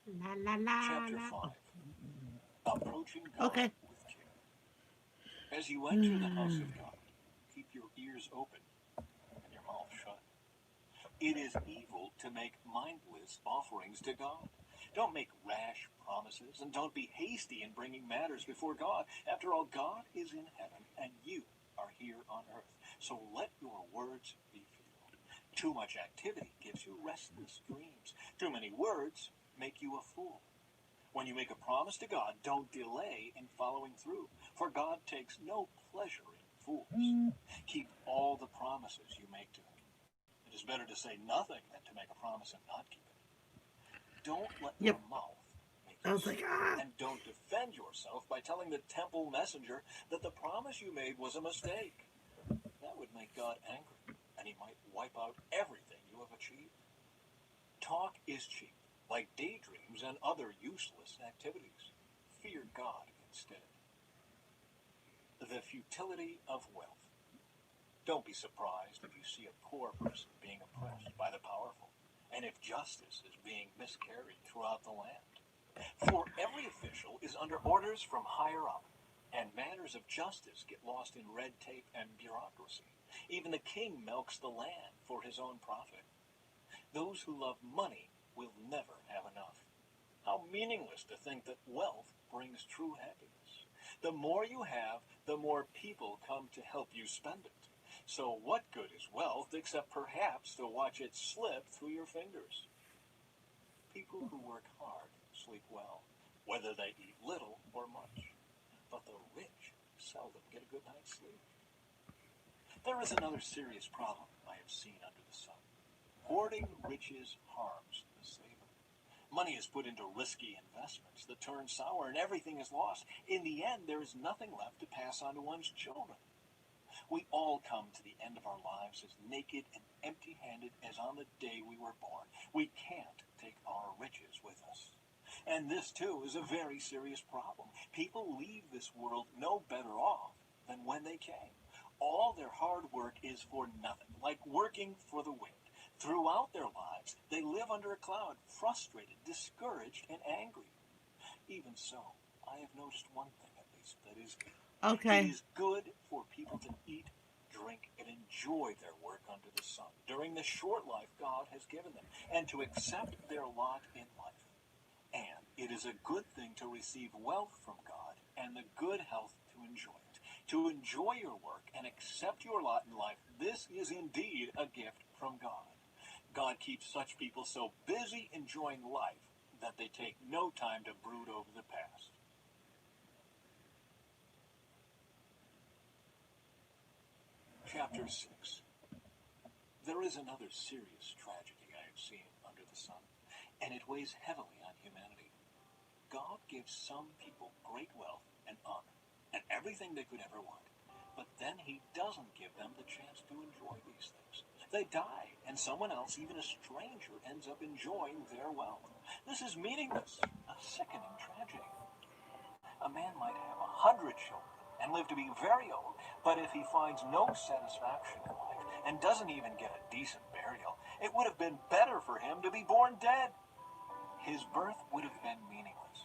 La la la Chapter la. 5. Approaching God Okay. with care. As you enter the house of God, keep your ears open and your mouth shut. It is evil to make mindless offerings to God. Don't make rash promises, and don't be hasty in bringing matters before God. After all, God is in heaven, and you are here on earth. So let your words be few. Too much activity gives you restless dreams. Too many words make you a fool. When you make a promise to God, don't delay in following through, for God takes no pleasure in fools. Keep all the promises you make to Him. It is better to say nothing than to make a promise and not keep it. Don't let Yep. your mouth make I you was like, sin, ah. and don't defend yourself by telling the temple messenger that the promise you made was a mistake. That would make God angry, and He might wipe out everything you have achieved. Talk is cheap, like daydreams and other useless activities. Fear God instead. The futility of wealth. Don't be surprised if you see a poor person being oppressed by the powerful, and if justice is being miscarried throughout the land. For every official is under orders from higher up, and matters of justice get lost in red tape and bureaucracy. Even the king milks the land for his own profit. Those who love money will never have enough. How meaningless to think that wealth brings true happiness. The more you have, the more people come to help you spend it. So what good is wealth except perhaps to watch it slip through your fingers? People who work hard sleep well, whether they eat little or much. But the rich seldom get a good night's sleep. There is another serious problem I have seen under the sun. Hoarding riches harms the saver. Money is put into risky investments that turn sour and everything is lost. In the end, there is nothing left to pass on to one's children. We all come to the end of our lives as naked and empty-handed as on the day we were born. We can't take our riches with us. And this, too, is a very serious problem. People leave this world no better off than when they came. All their hard work is for nothing, like working for the wind. Throughout their lives, they live under a cloud, frustrated, discouraged, and angry. Even so, I have noticed one thing at least that is good. Okay. It is good for people to eat, drink, and enjoy their work under the sun during the short life God has given them, and to accept their lot in life. And it is a good thing to receive wealth from God and the good health to enjoy it. To enjoy your work and accept your lot in life, this is indeed a gift from God. God keeps such people so busy enjoying life that they take no time to brood over the past. Chapter 6. There is another serious tragedy I have seen under the sun, and it weighs heavily on humanity. God gives some people great wealth and honor and everything they could ever want, but then he doesn't give them the chance to enjoy these things. They die, and someone else, even a stranger, ends up enjoying their wealth. This is meaningless, a sickening tragedy. A man might have 100 children and live to be very old, but if he finds no satisfaction in life and doesn't even get a decent burial, it would have been better for him to be born dead. His birth would have been meaningless,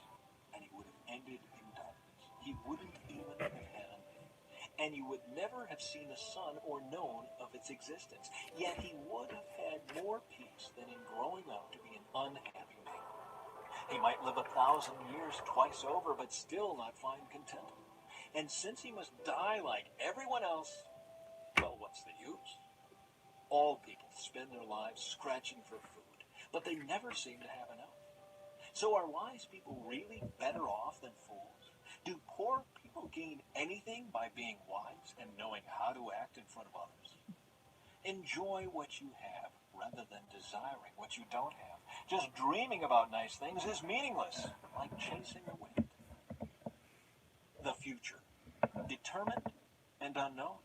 and he would have ended in darkness. He wouldn't even have had a name, and you would never have seen the sun or known of its existence. Yet he would have had more peace than in growing up to be an unhappy man. He might live 1,000 years twice over, but still not find contentment. And since he must die like everyone else, well, what's the use? All people spend their lives scratching for food, but they never seem to have enough. So are wise people really better off than fools? Do poor people gain anything by being wise and knowing how to act in front of others? Enjoy what you have rather than desiring what you don't have. Just dreaming about nice things is meaningless, like chasing the wind. The future, determined and unknown.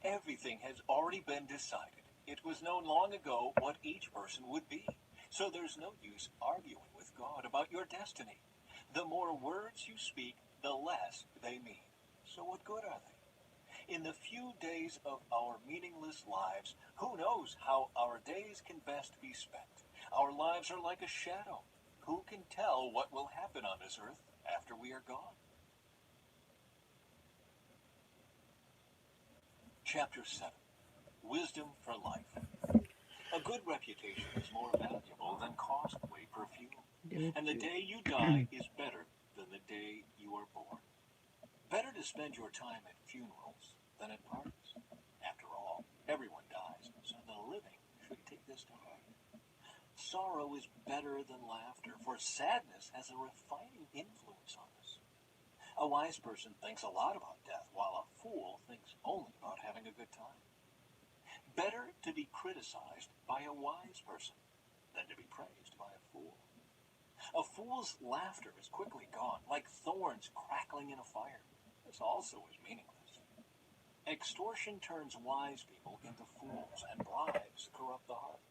Everything has already been decided. It was known long ago what each person would be. So there's no use arguing with God about your destiny. The more words you speak, the less they mean. So what good are they? In the few days of our meaningless lives, who knows how our days can best be spent? Our lives are like a shadow. Who can tell what will happen on this earth after we are gone? Chapter 7. Wisdom for Life. A good reputation is more valuable than costly perfume, and the day you die is better than the day you are born. Better to spend your time at funerals than at parties. After all, everyone dies, so the living should take this to heart. Sorrow is better than laughter, for sadness has a refining influence on us. A wise person thinks a lot about death, while a fool thinks only about having a good time. Better to be criticized by a wise person than to be praised by a fool. A fool's laughter is quickly gone, like thorns crackling in a fire. This also is meaningless. Extortion turns wise people into fools, and bribes corrupt the heart.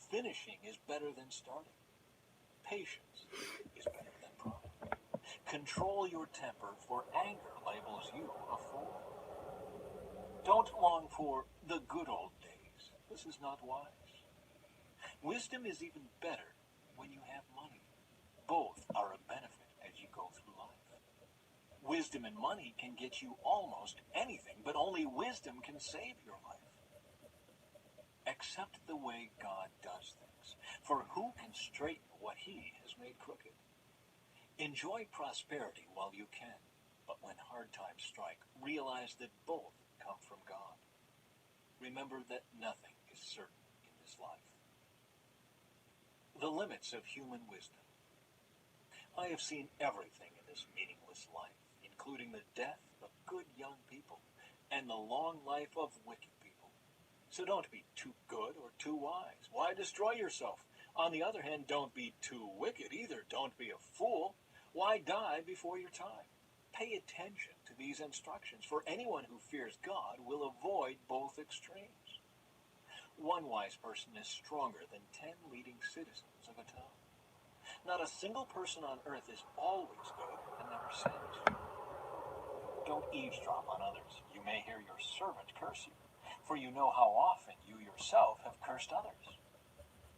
Finishing is better than starting. Patience is better than pride. Control your temper, for anger labels you a fool. Don't long for the good old days. This is not wise. Wisdom is even better when you have money. Both are a benefit as you go through life. Wisdom and money can get you almost anything, but only wisdom can save your life. Accept the way God does things, for who can straighten what he has made crooked? Enjoy prosperity while you can, but when hard times strike, realize that both come from God. Remember that nothing is certain in this life. The limits of human wisdom. I have seen everything in this meaningless life, including the death of good young people and the long life of wicked people. So don't be too good or too wise. Why destroy yourself? On the other hand, don't be too wicked either. Don't be a fool. Why die before your time? Pay attention to these instructions, for anyone who fears God will avoid both extremes. One wise person is stronger than 10 leading citizens of a town. Not a single person on earth is always good and never sins. Don't eavesdrop on others. You may hear your servant curse you, for you know how often you yourself have cursed others.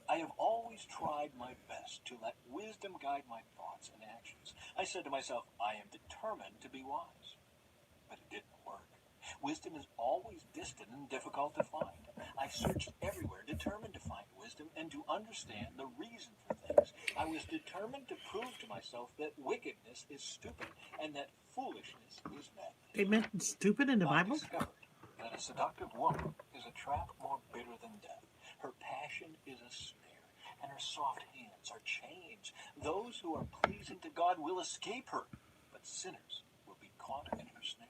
I have always tried my best to let wisdom guide my thoughts and actions. I said to myself, I am determined to be wise. But it didn't work. Wisdom is always distant and difficult to find. I searched everywhere, determined to find wisdom and to understand the reason for things. I was determined to prove to myself that wickedness is stupid and that foolishness is madness. They mentioned stupid in the I Bible? discovered that a seductive woman is a trap more bitter than death. Her God will escape her, but sinners will be caught in her snare.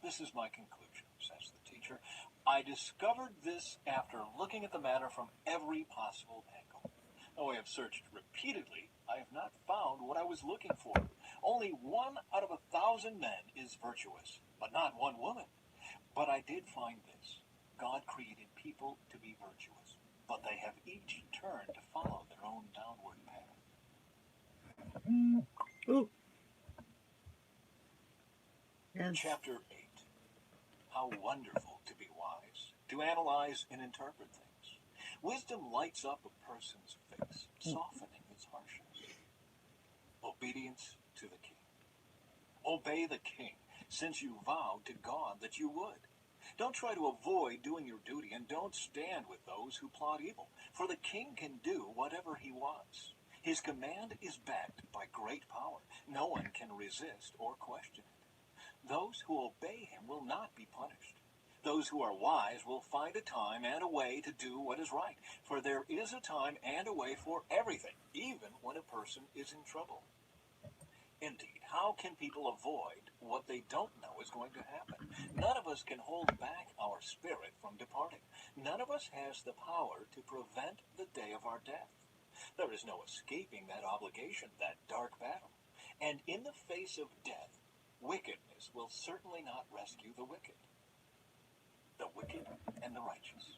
This is my conclusion, says the teacher. I discovered this after looking at the matter from every possible angle. Though I have searched repeatedly, I have not found what I was looking for. Only 1 out of 1,000 men is virtuous, but not one woman. But I did find this. God created people to be virtuous, but they have each turned to follow their own downward path. Ooh. Yes. Chapter 8. How wonderful to be wise, to analyze and interpret things. Wisdom lights up a person's face, softening its harshness. Obedience to the king. Obey the king, since you vowed to God that you would. Don't try to avoid doing your duty, and don't stand with those who plot evil, for the king can do whatever he wants. His command is backed by great power. No one can resist or question it. Those who obey him will not be punished. Those who are wise will find a time and a way to do what is right, for there is a time and a way for everything, even when a person is in trouble. Indeed, how can people avoid what they don't know is going to happen? None of us can hold back our spirit from departing. None of us has the power to prevent the day of our death. There is no escaping that obligation, that dark battle. And in the face of death, wickedness will certainly not rescue the wicked. The wicked and the righteous.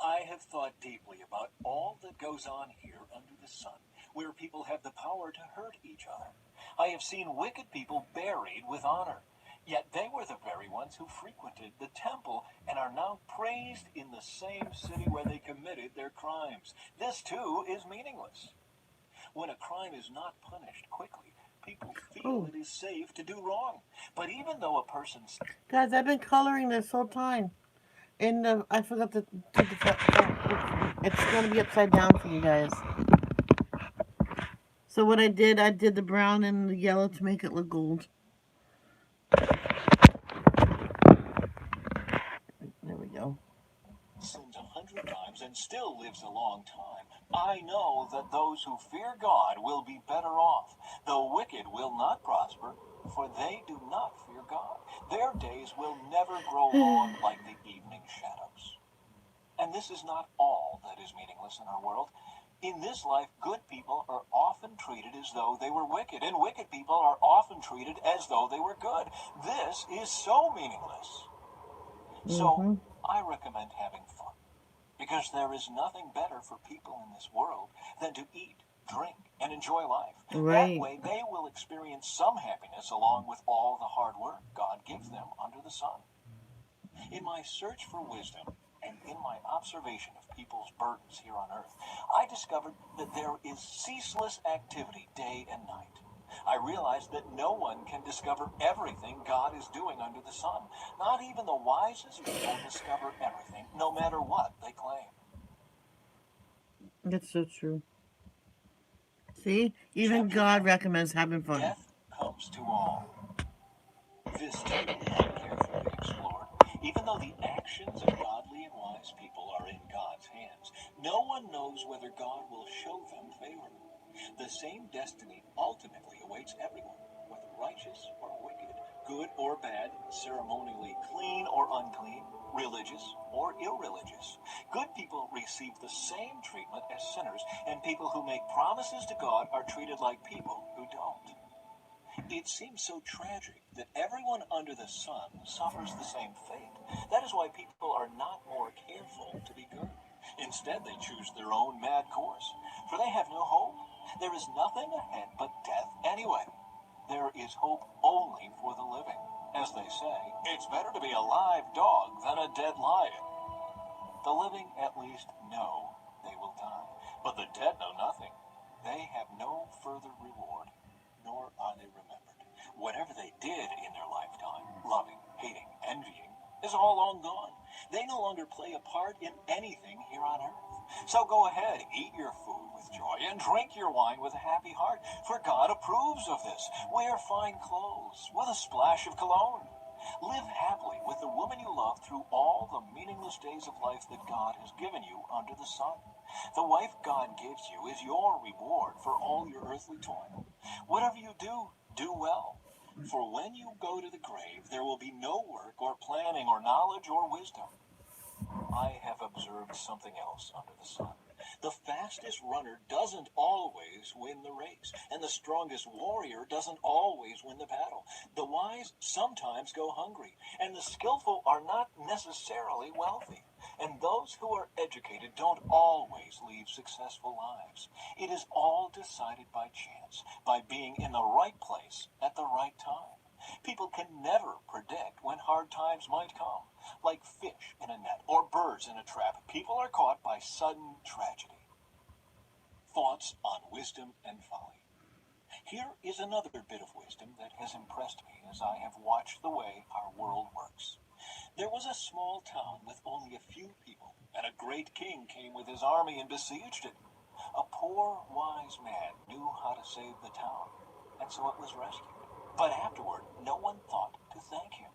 I have thought deeply about all that goes on here under the sun, where people have the power to hurt each other. I have seen wicked people buried with honor, yet they were the very ones who frequented the temple and are now praised in the same city where they committed their crimes. This too is meaningless. When a crime is not punished quickly, people feel it is safe to do wrong. But even though a person's... Guys, I've been coloring this whole time. And I forgot to do it's going to be upside down for you guys. So what I did the brown and the yellow to make it look gold. There we go. Sins 100 times and still lives a long time. I know that those who fear God will be better off. The wicked will not prosper, for they do not fear God. Their days will never grow long like the evening shadows. And this is not all that is meaningless in our world. In this life, good people are often treated as though they were wicked, and wicked people are often treated as though they were good. This is so meaningless. So, I recommend having fun, because there is nothing better for people in this world than to eat, drink, and enjoy life. Right. That way, they will experience some happiness along with all the hard work God gives them under the sun. In my search for wisdom, and in my observation of people's burdens here on earth, I discovered that there is ceaseless activity day and night. I realized that no one can discover everything God is doing under the sun. Not even the wisest people discover everything, no matter what they claim. That's so true. See? Even God recommends having fun. Death comes to all. This too, I carefully explored. Even though the actions of godly and wise people are in God's hands, no one knows whether God will show them favor. The same destiny ultimately awaits everyone, whether righteous or wicked, good or bad, ceremonially clean or unclean, religious or irreligious. Good people receive the same treatment as sinners, and people who make promises to God are treated like people who don't. It seems so tragic that everyone under the sun suffers the same fate. That is why people are not more careful to be good. Instead, they choose their own mad course, for they have no hope. There is nothing ahead but death anyway. There is hope only for the living. As they say, it's better to be a live dog than a dead lion. The living at least know they will die, but the dead know nothing. They have no further reward, nor are they remembered. Whatever they did in their lifetime, loving, hating, envying, is all long gone. They no longer play a part in anything here on earth. So go ahead, eat your food with joy, and drink your wine with a happy heart, for God approves of this. Wear fine clothes with a splash of cologne. Live happily with the woman you love through all the meaningless days of life that God has given you under the sun. The wife God gives you is your reward for all your earthly toil. Whatever you do, do well. For when you go to the grave, there will be no work or planning or knowledge or wisdom. I have observed something else under the sun. The fastest runner doesn't always win the race, and the strongest warrior doesn't always win the battle. The wise sometimes go hungry, and the skillful are not necessarily wealthy. And those who are educated don't always lead successful lives. It is all decided by chance, by being in the right place at the right time. People can never predict when hard times might come. Like fish in a net or birds in a trap, people are caught by sudden tragedy. Thoughts on wisdom and folly. Here is another bit of wisdom that has impressed me as I have watched the way our world works. There was a small town with only a few people, and a great king came with his army and besieged it. A poor, wise man knew how to save the town, and so it was rescued. But afterward, no one thought to thank him.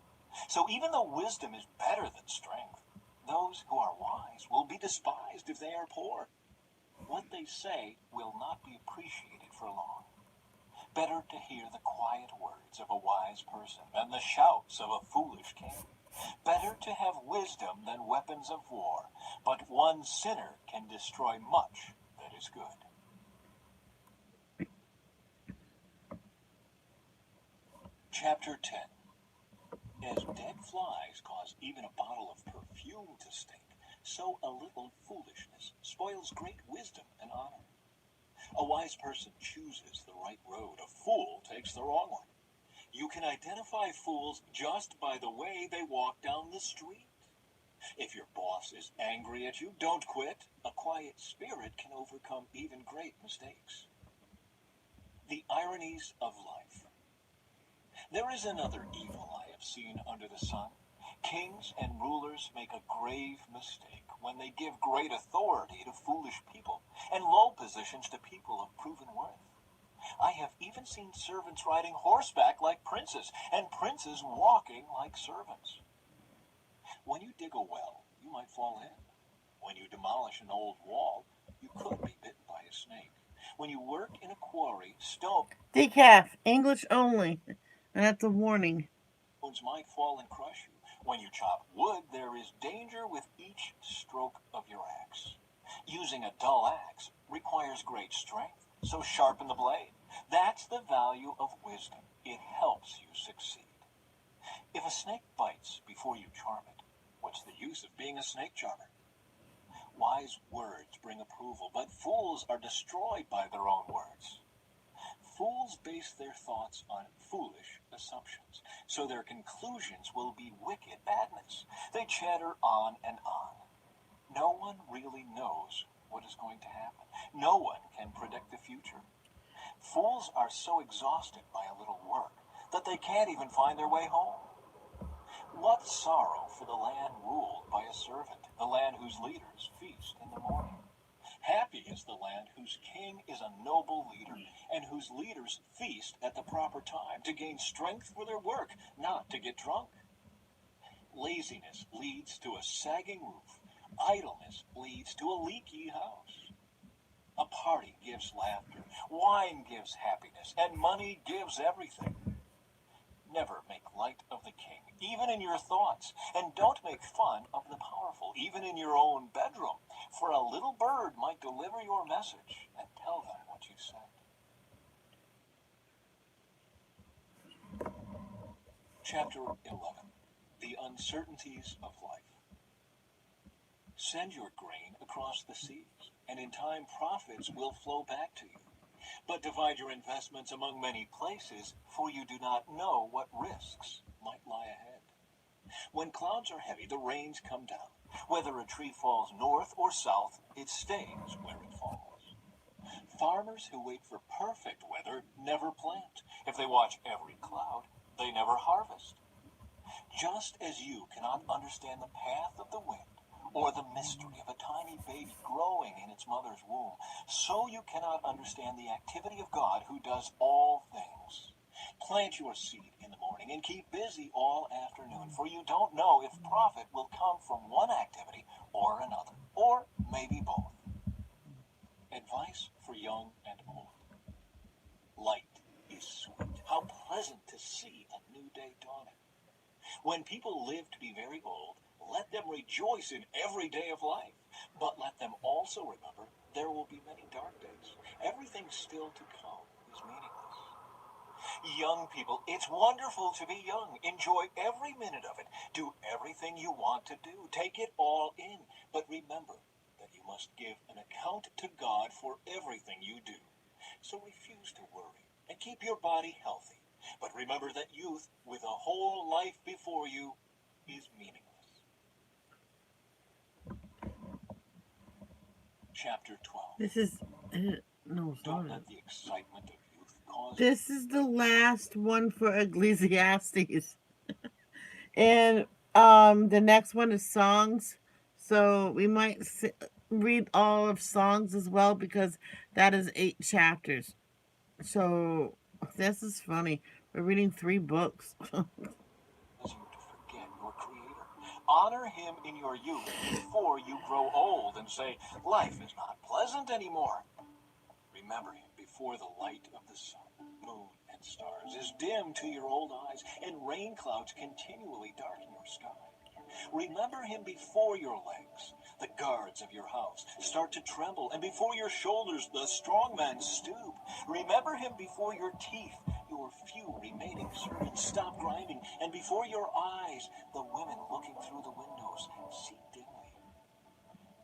So even though wisdom is better than strength, those who are wise will be despised if they are poor. What they say will not be appreciated for long. Better to hear the quiet words of a wise person than the shouts of a foolish king. Better to have wisdom than weapons of war, but one sinner can destroy much that is good. Chapter 10. As dead flies cause even a bottle of perfume to stink, so a little foolishness spoils great wisdom and honor. A wise person chooses the right road, a fool takes the wrong one. You can identify fools just by the way they walk down the street. If your boss is angry at you, don't quit. A quiet spirit can overcome even great mistakes. The ironies of life. There is another evil I have seen under the sun. Kings and rulers make a grave mistake when they give great authority to foolish people and low positions to people of proven worth. I have even seen servants riding horseback like princes and princes walking like servants. When you dig a well, you might fall in. When you demolish an old wall, you could be bitten by a snake. When you work in a quarry, stones Decaf, English only. And that's a warning. might fall and crush you. When you chop wood, there is danger with each stroke of your axe. Using a dull axe requires great strength, so sharpen the blade. That's the value of wisdom. It helps you succeed. If a snake bites before you charm it, what's the use of being a snake charmer? Wise words bring approval, but fools are destroyed by their own words. Fools base their thoughts on foolish assumptions, so their conclusions will be wicked madness. They chatter on and on. No one really knows what is going to happen. No one can predict the future. Fools are so exhausted by a little work that they can't even find their way home. What sorrow for the land ruled by a servant, the land whose leaders feast in the morning. Happy is the land whose king is a noble leader, and whose leaders feast at the proper time to gain strength for their work, not to get drunk. Laziness leads to a sagging roof. Idleness leads to a leaky house. A party gives laughter, wine gives happiness, and money gives everything. Never make light of the king, even in your thoughts, and don't make fun of the powerful, even in your own bedroom, for a little bird might deliver your message and tell them what you said. Chapter 11. The Uncertainties of Life. Send your grain across the seas, and in time profits will flow back to you. But divide your investments among many places, for you do not know what risks might lie ahead. When clouds are heavy, the rains come down. Whether a tree falls north or south, it stays where it falls. Farmers who wait for perfect weather never plant. If they watch every cloud, they never harvest. Just as you cannot understand the path of the wind, or the mystery of a tiny baby growing in its mother's womb, so you cannot understand the activity of God who does all things. Plant your seed in the morning morning and keep busy all afternoon, for you don't know if profit will come from one activity or another, or maybe both. Advice for young and old. Light is sweet. How pleasant to see a new day dawning. When people live to be very old, let them rejoice in every day of life, but let them also remember there will be many dark days. Everything still to come is meaningless. Young people, it's wonderful to be young. Enjoy every minute of it. Do everything you want to do. Take it all in. But remember that you must give an account to God for everything you do. So refuse to worry and keep your body healthy. But remember that youth, with a whole life before you, is meaningless. Chapter 12. This is no, it's Don't not. let the excitement of youth cause. This is the last one for Ecclesiastes, and the next one is songs. So we might read all of songs as well because that is 8 chapters. So this is funny. We're reading 3 books. You to forget your Creator. Honor Him in your youth before you grow old and say, life is not pleasant anymore. Remember Him before the light of the sun, moon, and stars is dim to your old eyes, and rain clouds continually darken your sky. Remember Him before your legs, the guards of your house, start to tremble, and before your shoulders the strong men stoop. Remember Him before your teeth, your few remaining servants, stop grinding, and before your eyes the women looking through the windows see dimly.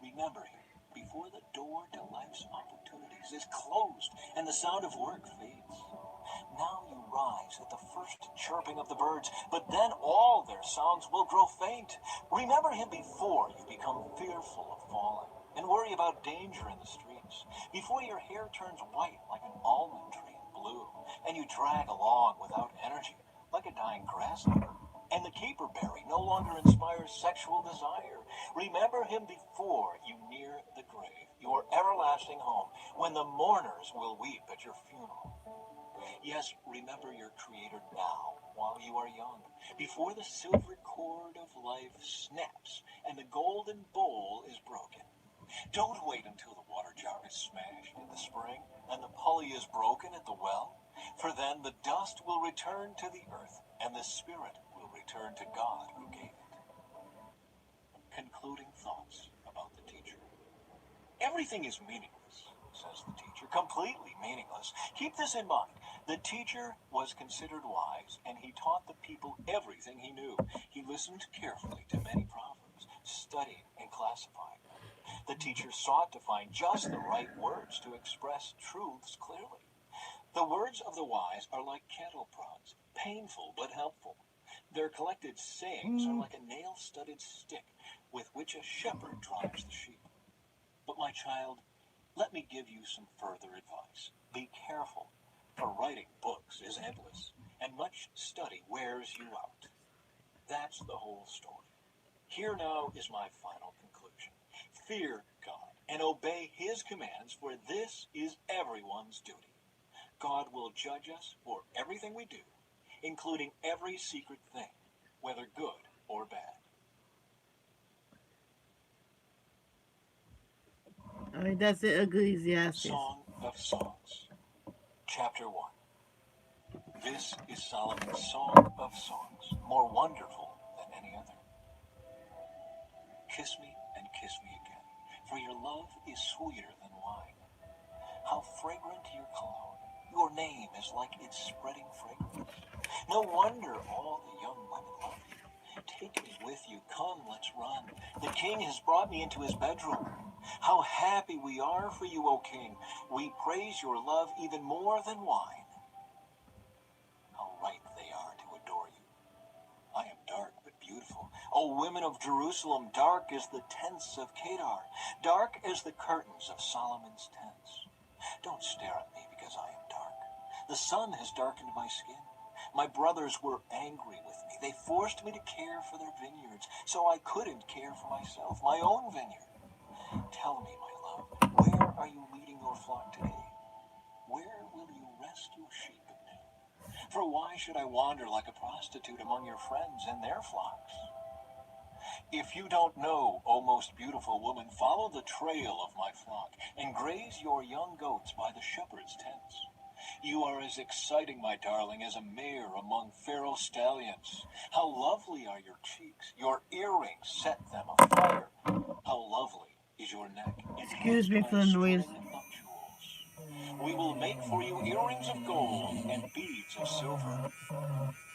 Remember Him before the door to life's opportunities is closed and the sound of work fades. Now you rise at the first chirping of the birds, but then all their sounds will grow faint. Remember Him before you become fearful of falling and worry about danger in the streets, before your hair turns white like an almond tree in blue, and you drag along without energy like a dying grasshopper, and the caperberry no longer inspires sexual desire. Remember Him before you near the grave, your everlasting home, when the mourners will weep at your funeral. Yes, remember your Creator now, while you are young, before the silver cord of life snaps and the golden bowl is broken. Don't wait until the water jar is smashed in the spring and the pulley is broken at the well, for then the dust will return to the earth and the spirit will return to God who gave it. Concluding thoughts about the teacher. Everything is meaningless, says the teacher, completely meaningless. Keep this in mind. The teacher was considered wise, and he taught the people everything he knew. He listened carefully to many proverbs, studying and classifying them. The teacher sought to find just the right words to express truths clearly. The words of the wise are like cattle prods, painful but helpful. Their collected sayings are like a nail-studded stick with which a shepherd drives the sheep. But my child, let me give you some further advice. Be careful, for writing books is endless, and much study wears you out. That's the whole story. Here now is my final conclusion. Fear God and obey His commands, for this is everyone's duty. God will judge us for everything we do, including every secret thing, whether good or bad. All right, that's it. Ecclesiastes. Song of Songs, Chapter 1. This is Solomon's Song of Songs, more wonderful than any other. Kiss me and kiss me again, for your love is sweeter than wine. How fragrant your cologne! Your name is like its spreading fragrance. No wonder all the young women love you. Take me with you, come, let's run. The king has brought me into his bedroom. How happy we are for you, O king. We praise your love even more than wine. How right they are to adore you. I am dark but beautiful. O women of Jerusalem, dark as the tents of Kedar, dark as the curtains of Solomon's tents. Don't stare at me because I am dark. The sun has darkened my skin. My brothers were angry with me. They forced me to care for their vineyards, so I couldn't care for myself, my own vineyard. Tell me, my love, where are you leading your flock today? Where will you rest your sheep at noon? For why should I wander like a prostitute among your friends and their flocks? If you don't know, O most beautiful woman, follow the trail of my flock, and graze your young goats by the shepherd's tents. You are as exciting, my darling, as a mare among feral stallions. How lovely are your cheeks! Your earrings set them afire. How lovely is your neck, Excuse enhanced me by for a the string noise. of jewels. We will make for you earrings of gold and beads of silver.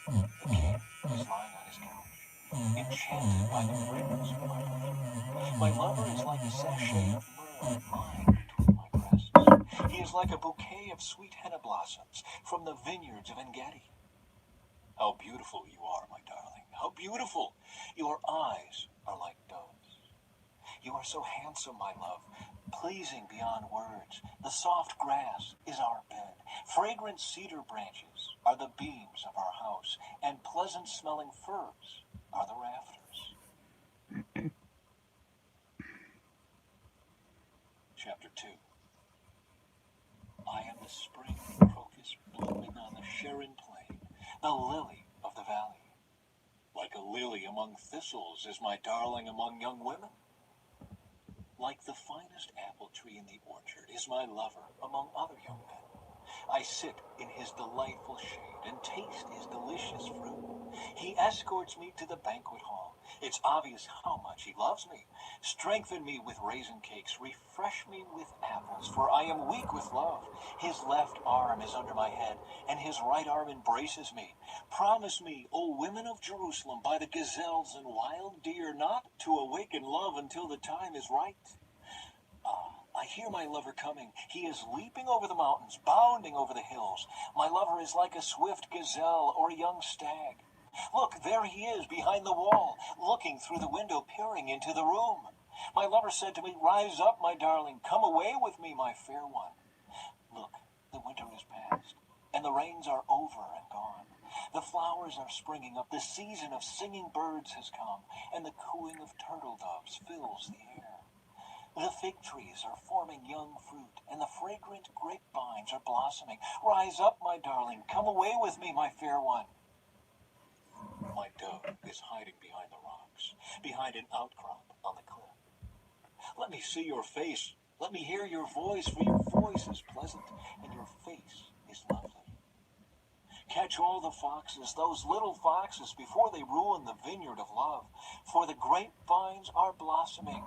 The king is lying on his couch, enchanted by the fragrance of my perfume. My lover is like a sachet of myrrh lying between my breasts. He is like a bouquet of sweet henna blossoms from the vineyards of En-Gedi. How beautiful you are, my darling. How beautiful! Your eyes are like doves. You are so handsome, my love, pleasing beyond words. The soft grass is our bed. Fragrant cedar branches are the beams of our house, and pleasant-smelling firs are the rafters. Chapter 2. I am the spring crocus blooming on the Sharon plain, the lily of the valley. Like a lily among thistles is my darling among young women. Like the finest apple tree in the orchard is my lover among other young men. I sit in his delightful shade and taste his delicious fruit. He escorts me to the banquet hall. It's obvious how much he loves me. Strengthen me with raisin cakes, refresh me with apples, for I am weak with love. His left arm is under my head, and his right arm embraces me. Promise me, O women of Jerusalem, by the gazelles and wild deer, not to awaken love until the time is right. I hear my lover coming. He is leaping over the mountains, bounding over the hills. My lover is like a swift gazelle or a young stag. Look, there he is behind the wall, looking through the window, peering into the room. My lover said to me, "Rise up, my darling. Come away with me, my fair one." Look, the winter is past, and the rains are over and gone. The flowers are springing up. The season of singing birds has come, and the cooing of turtle doves fills the air. The fig trees are forming young fruit, and the fragrant grapevines are blossoming. Rise up, my darling. Come away with me, my fair one. My dove is hiding behind the rocks, behind an outcrop on the cliff. Let me see your face. Let me hear your voice, for your voice is pleasant, and your face is lovely. Catch all the foxes, those little foxes, before they ruin the vineyard of love, for the grapevines are blossoming.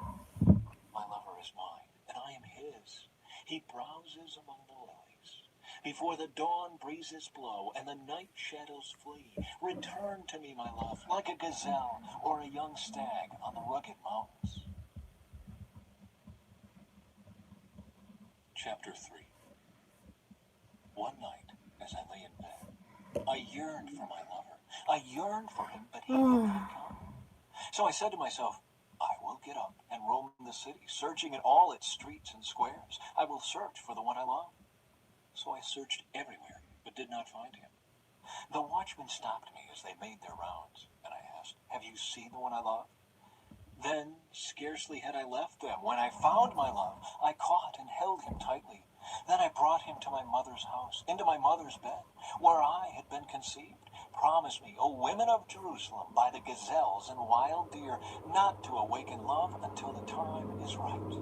My lover is mine, and I am his. He browses among the lilies. Before the dawn breezes blow and the night shadows flee, return to me, my love, like a gazelle or a young stag on the rugged mountains. Chapter 3. One night, as I lay in bed, I yearned for my lover. I yearned for him, but he would not come. So I said to myself, I will get up and roam the city, searching in all its streets and squares. I will search for the one I love. So I searched everywhere, but did not find him. The watchmen stopped me as they made their rounds, and I asked, "Have you seen the one I love?" Then, scarcely had I left them, when I found my love, I caught and held him tightly. Then I brought him to my mother's house, into my mother's bed, where I had been conceived. Promise me, O women of Jerusalem, by the gazelles and wild deer, not to awaken love until the time is right.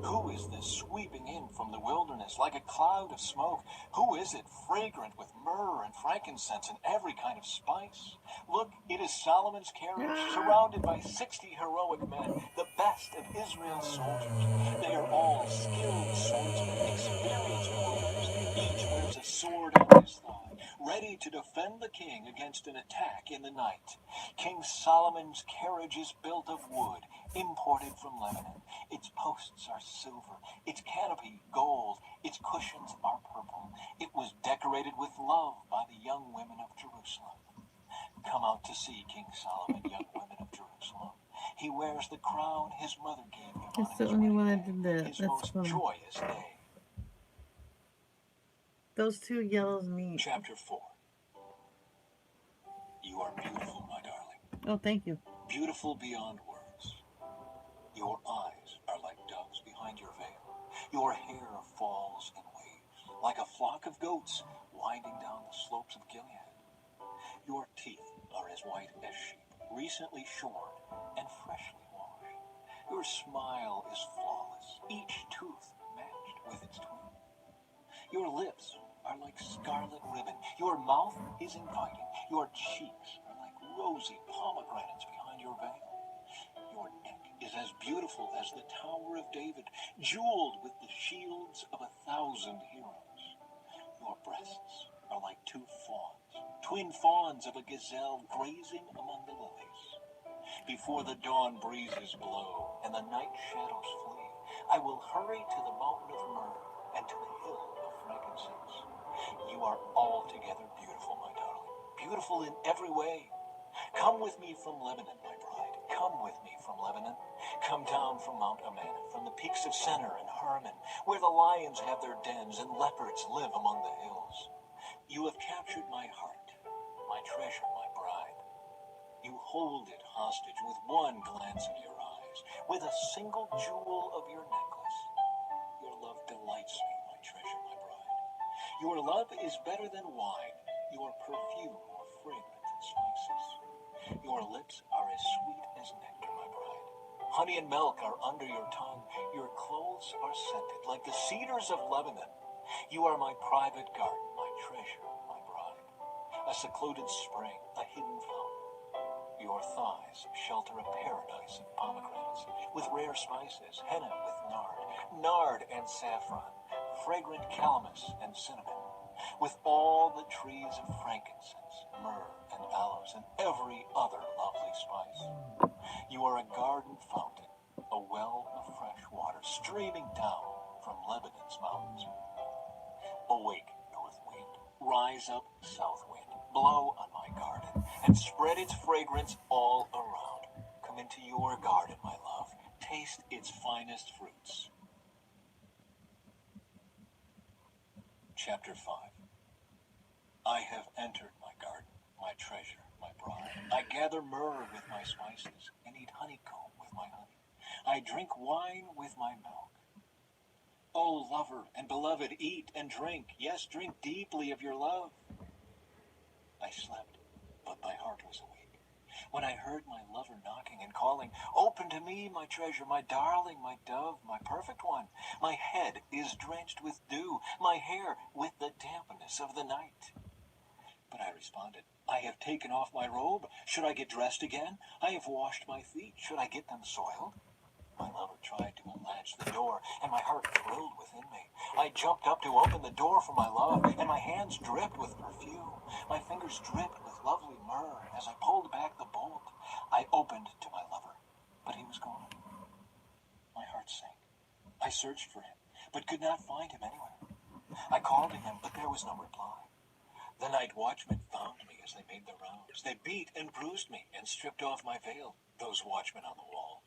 Who is this sweeping in from the wilderness like a cloud of smoke? Who is it fragrant with myrrh and frankincense and every kind of spice? Look, it is Solomon's carriage, surrounded by 60 heroic men, the best of Israel's soldiers. They are all skilled swordsmen, experienced warriors. Each wears a sword on his thigh, ready to defend the king against an attack in the night. King Solomon's carriage is built of wood, imported from Lebanon. Its posts are silver, its canopy gold, its cushions are purple. It was decorated with love by the young women of Jerusalem. Come out to see King Solomon, young women of Jerusalem. He wears the crown his mother gave him It's on the his only wedding one I day, did that. his That's most fun. joyous day. Those two yellows meet. Chapter 4. You are beautiful, my darling. Oh, thank you. Beautiful beyond words. Your eyes are like doves behind your veil. Your hair falls in waves, like a flock of goats winding down the slopes of Gilead. Your teeth are as white as sheep, recently shorn and freshly washed. Your smile is flawless, each tooth matched with its twin. Your lips are like scarlet ribbon. Your mouth is inviting. Your cheeks are like rosy pomegranates behind your veil. Your neck is as beautiful as the Tower of David, jeweled with the shields of 1,000 heroes. Your breasts are like two fawns, twin fawns of a gazelle grazing among the lilies. Before the dawn breezes blow and the night shadows flee, I will hurry to the mountain of myrrh and to the hill of frankincense. You are altogether beautiful, my darling, beautiful in every way. Come with me from Lebanon, my bride. Come with me from Lebanon. Come down from Mount Amana, from the peaks of Senir and Hermon, where the lions have their dens and leopards live among the hills. You have captured my heart, my treasure, my bride. You hold it hostage with one glance of your eyes, with a single jewel of your necklace. Your love delights me, my treasure, my bride. Your love is better than wine, your perfume more fragrant than spices. Your lips are as sweet as nectar, my bride. Honey and milk are under your tongue. Your clothes are scented like the cedars of Lebanon. You are my private garden, my treasure, my bride. A secluded spring, a hidden fountain. Your thighs shelter a paradise of pomegranates, with rare spices, henna with nard and saffron, fragrant calamus and cinnamon, with all the trees of frankincense, myrrh and aloes, and every other lovely spice. You are a garden fountain, a well of fresh water streaming down from Lebanon's mountains. Awake, north wind, rise up, south wind, blow on my garden, and spread its fragrance all around. Come into your garden, my love, taste its finest fruits. Chapter 5. I have entered my garden, my treasure, my bride. I gather myrrh with my spices, and eat honeycomb with my honey. I drink wine with my milk. O lover and beloved, eat and drink. Yes, drink deeply of your love. I slept, but my heart was awake. When I heard my lover knocking and calling, open to me, my treasure, my darling, my dove, my perfect one. My head is drenched with dew, my hair with the dampness of the night. But I responded, I have taken off my robe. Should I get dressed again? I have washed my feet. Should I get them soiled? My lover tried to unlatch the door, and my heart thrilled within me. I jumped up to open the door for my love, and my hands dripped with perfume. My fingers dripped with lovely myrrh. As I pulled back the bolt, I opened to my lover, but he was gone. My heart sank. I searched for him, but could not find him anywhere. I called to him, but there was no reply. The night watchmen found me as they made their rounds. They beat and bruised me and stripped off my veil, those watchmen on the walls.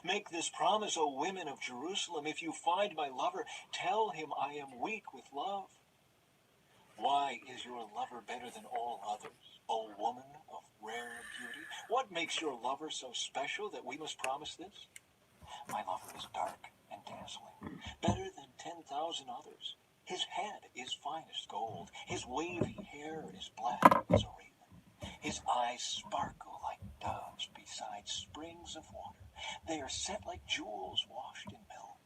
Make this promise, O women of Jerusalem, if you find my lover, tell him I am weak with love. Why is your lover better than all others, O woman of rare beauty? What makes your lover so special that we must promise this? My lover is dark and dazzling, better than 10,000 others. His head is finest gold. His wavy hair is black as a raven. His eyes sparkle like doves beside springs of water. They are set like jewels washed in milk.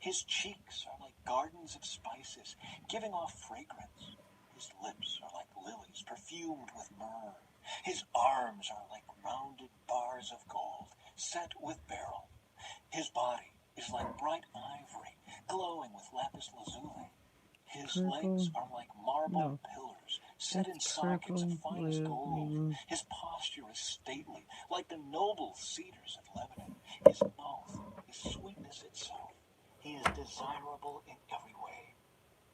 His cheeks are like gardens of spices, giving off fragrance. His lips are like lilies perfumed with myrrh. His arms are like rounded bars of gold, set with beryl. His body is like bright ivory, glowing with lapis lazuli. His legs are like marble pillars, set in sockets of finest gold. His posture is stately, like the noble cedars of Lebanon. His mouth is sweetness itself. He is desirable in every way.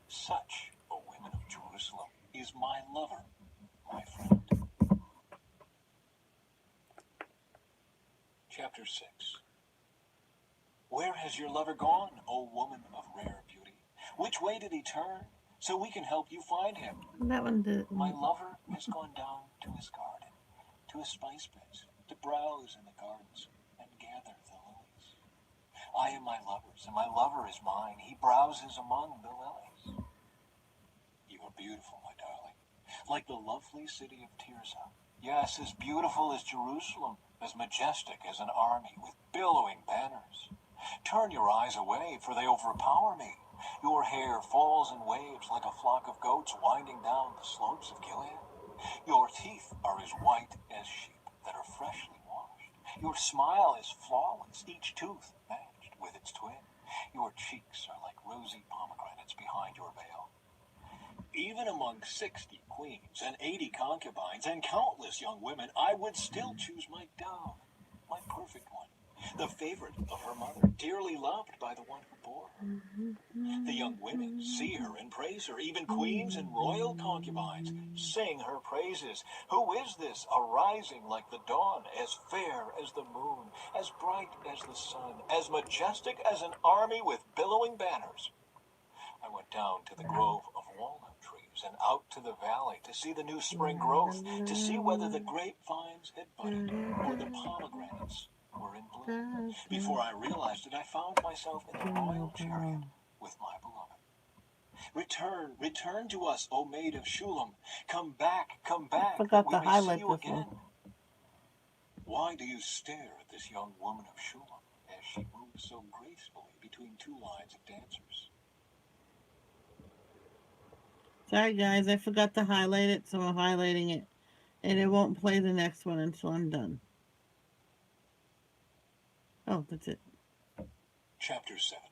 Such, O women of Jerusalem, is my lover, my friend. Chapter 6. Where has your lover gone, O woman of rare beauty? Which way did he turn, so we can help you find him? That one did. My lover has gone down to his garden, to his spice beds, to browse in the gardens and gather the lilies. I am my lover's, and my lover is mine. He browses among the lilies. You You're beautiful, my darling, like the lovely city of Tirzah. Yes, as beautiful as Jerusalem, as majestic as an army with billowing banners. Turn your eyes away, for they overpower me. Your hair falls in waves like a flock of goats winding down the slopes of Gilead. Your teeth are as white as sheep that are freshly washed. Your smile is flawless, each tooth matched with its twin. Your cheeks are like rosy pomegranates behind your veil. Even among 60 queens and 80 concubines and countless young women, I would still choose my dove, my perfect one, the favorite of her mother, dearly loved by the one who bore her. The young women see her and praise her. Even queens and royal concubines sing her praises. Who is this arising like the dawn, as fair as the moon, as bright as the sun, as majestic as an army with billowing banners? I went down to the grove of walnut trees and out to the valley to see the new spring growth, to see whether the grapevines had budded or the pomegranates were in bloom. Before I realized it, I found myself in the royal chariot with my beloved. Return, return to us, O maid of Shulam. Come back, that we may see you again. Why do you stare at this young woman of Shulam as she moves so gracefully between two lines of dancers? Sorry, guys, I forgot to highlight it, so I'm highlighting it. And it won't play the next one until I'm done. Oh, that's it. Chapter 7.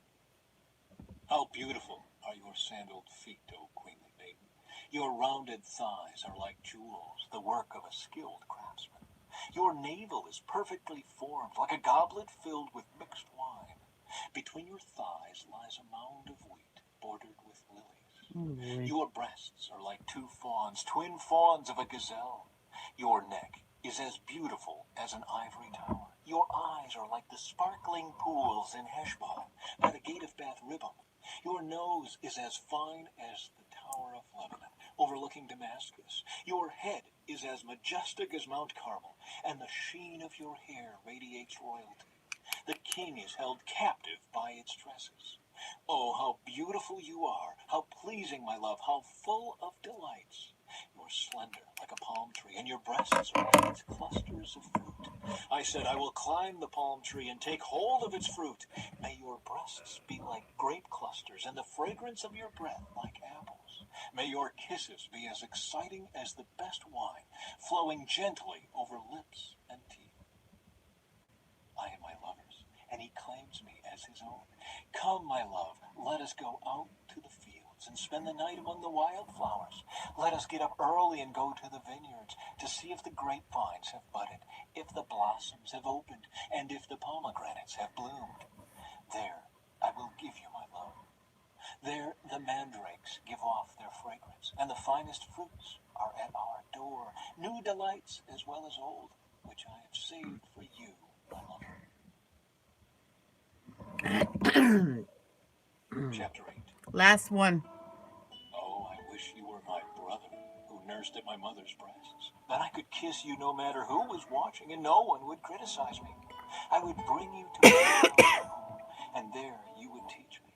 How beautiful are your sandaled feet, O queenly maiden. Your rounded thighs are like jewels, the work of a skilled craftsman. Your navel is perfectly formed, like a goblet filled with mixed wine. Between your thighs lies a mound of wheat, bordered with lilies. Your breasts are like two fawns, twin fawns of a gazelle. Your neck is as beautiful as an ivory tower. Your eyes are like the sparkling pools in Heshbon, by the gate of Bath Ribbon. Your nose is as fine as the Tower of Lebanon, overlooking Damascus. Your head is as majestic as Mount Carmel, and the sheen of your hair radiates royalty. The king is held captive by its tresses. Oh, how beautiful you are, how pleasing, my love, how full of delights. You're slender like a palm tree, and your breasts are like its clusters of fruit. I said, I will climb the palm tree and take hold of its fruit. May your breasts be like grape clusters, and the fragrance of your breath like apples. May your kisses be as exciting as the best wine, flowing gently over lips and teeth. I am my lover's, and he claims me as his own. Come, my love, let us go out to the fields and spend the night among the wildflowers. Let us get up early and go to the vineyards to see if the grapevines have budded, if the blossoms have opened, and if the pomegranates have bloomed. There I will give you my love. There the mandrakes give off their fragrance, and the finest fruits are at our door, new delights as well as old, which I have saved for you, my lover. Chapter 8. Last one. Oh, I wish you were my brother, who nursed at my mother's breasts. Then I could kiss you no matter who was watching, and no one would criticize me. I would bring you to my home, and there you would teach me.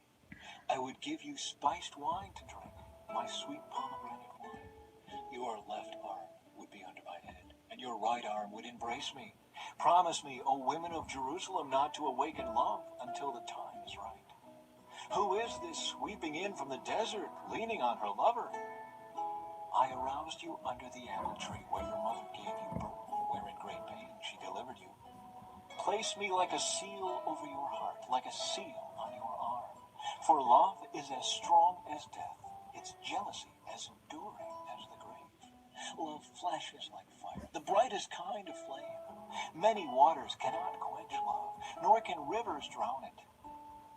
I would give you spiced wine to drink, my sweet pomegranate wine. Your left arm would be under my head, and your right arm would embrace me. Promise me, O women of Jerusalem, not to awaken love until the time is right. Who is this sweeping in from the desert, leaning on her lover? I aroused you under the apple tree where your mother gave you birth, where in great pain she delivered you. Place me like a seal over your heart, like a seal on your arm. For love is as strong as death, its jealousy as enduring as the grave. Love flashes like fire, the brightest kind of flame. Many waters cannot quench love, nor can rivers drown it.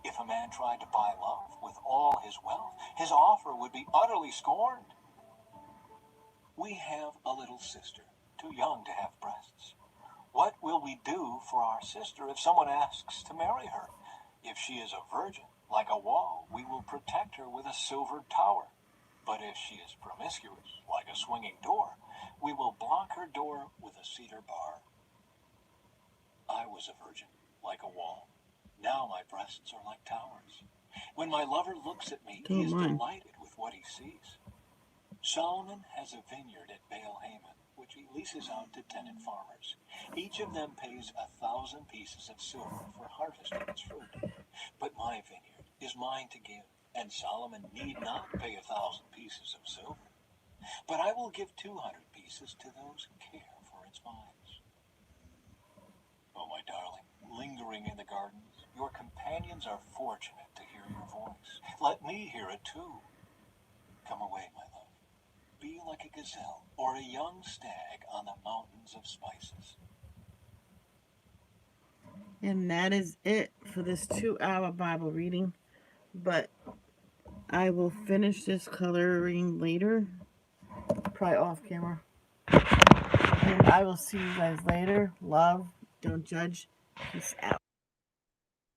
If a man tried to buy love with all his wealth, his offer would be utterly scorned. We have a little sister, too young to have breasts. What will we do for our sister if someone asks to marry her? If she is a virgin, like a wall, we will protect her with a silver tower. But if she is promiscuous, like a swinging door, we will block her door with a cedar bar. I was a virgin, like a wall. Now my breasts are like towers. When my lover looks at me, he is delighted with what he sees. Solomon has a vineyard at Baal Haman, which he leases out to tenant farmers. Each of them pays 1,000 pieces of silver for harvesting its fruit. But my vineyard is mine to give, and Solomon need not pay 1,000 pieces of silver. But I will give 200 pieces to those who care for its vines. Oh, my darling, lingering in the gardens, your companions are fortunate to hear your voice. Let me hear it too. Come away, my love. Be like a gazelle or a young stag on the mountains of spices. And that is it for this 2-hour Bible reading. But I will finish this coloring later, probably off camera. And I will see you guys later. Love, don't judge. Peace out.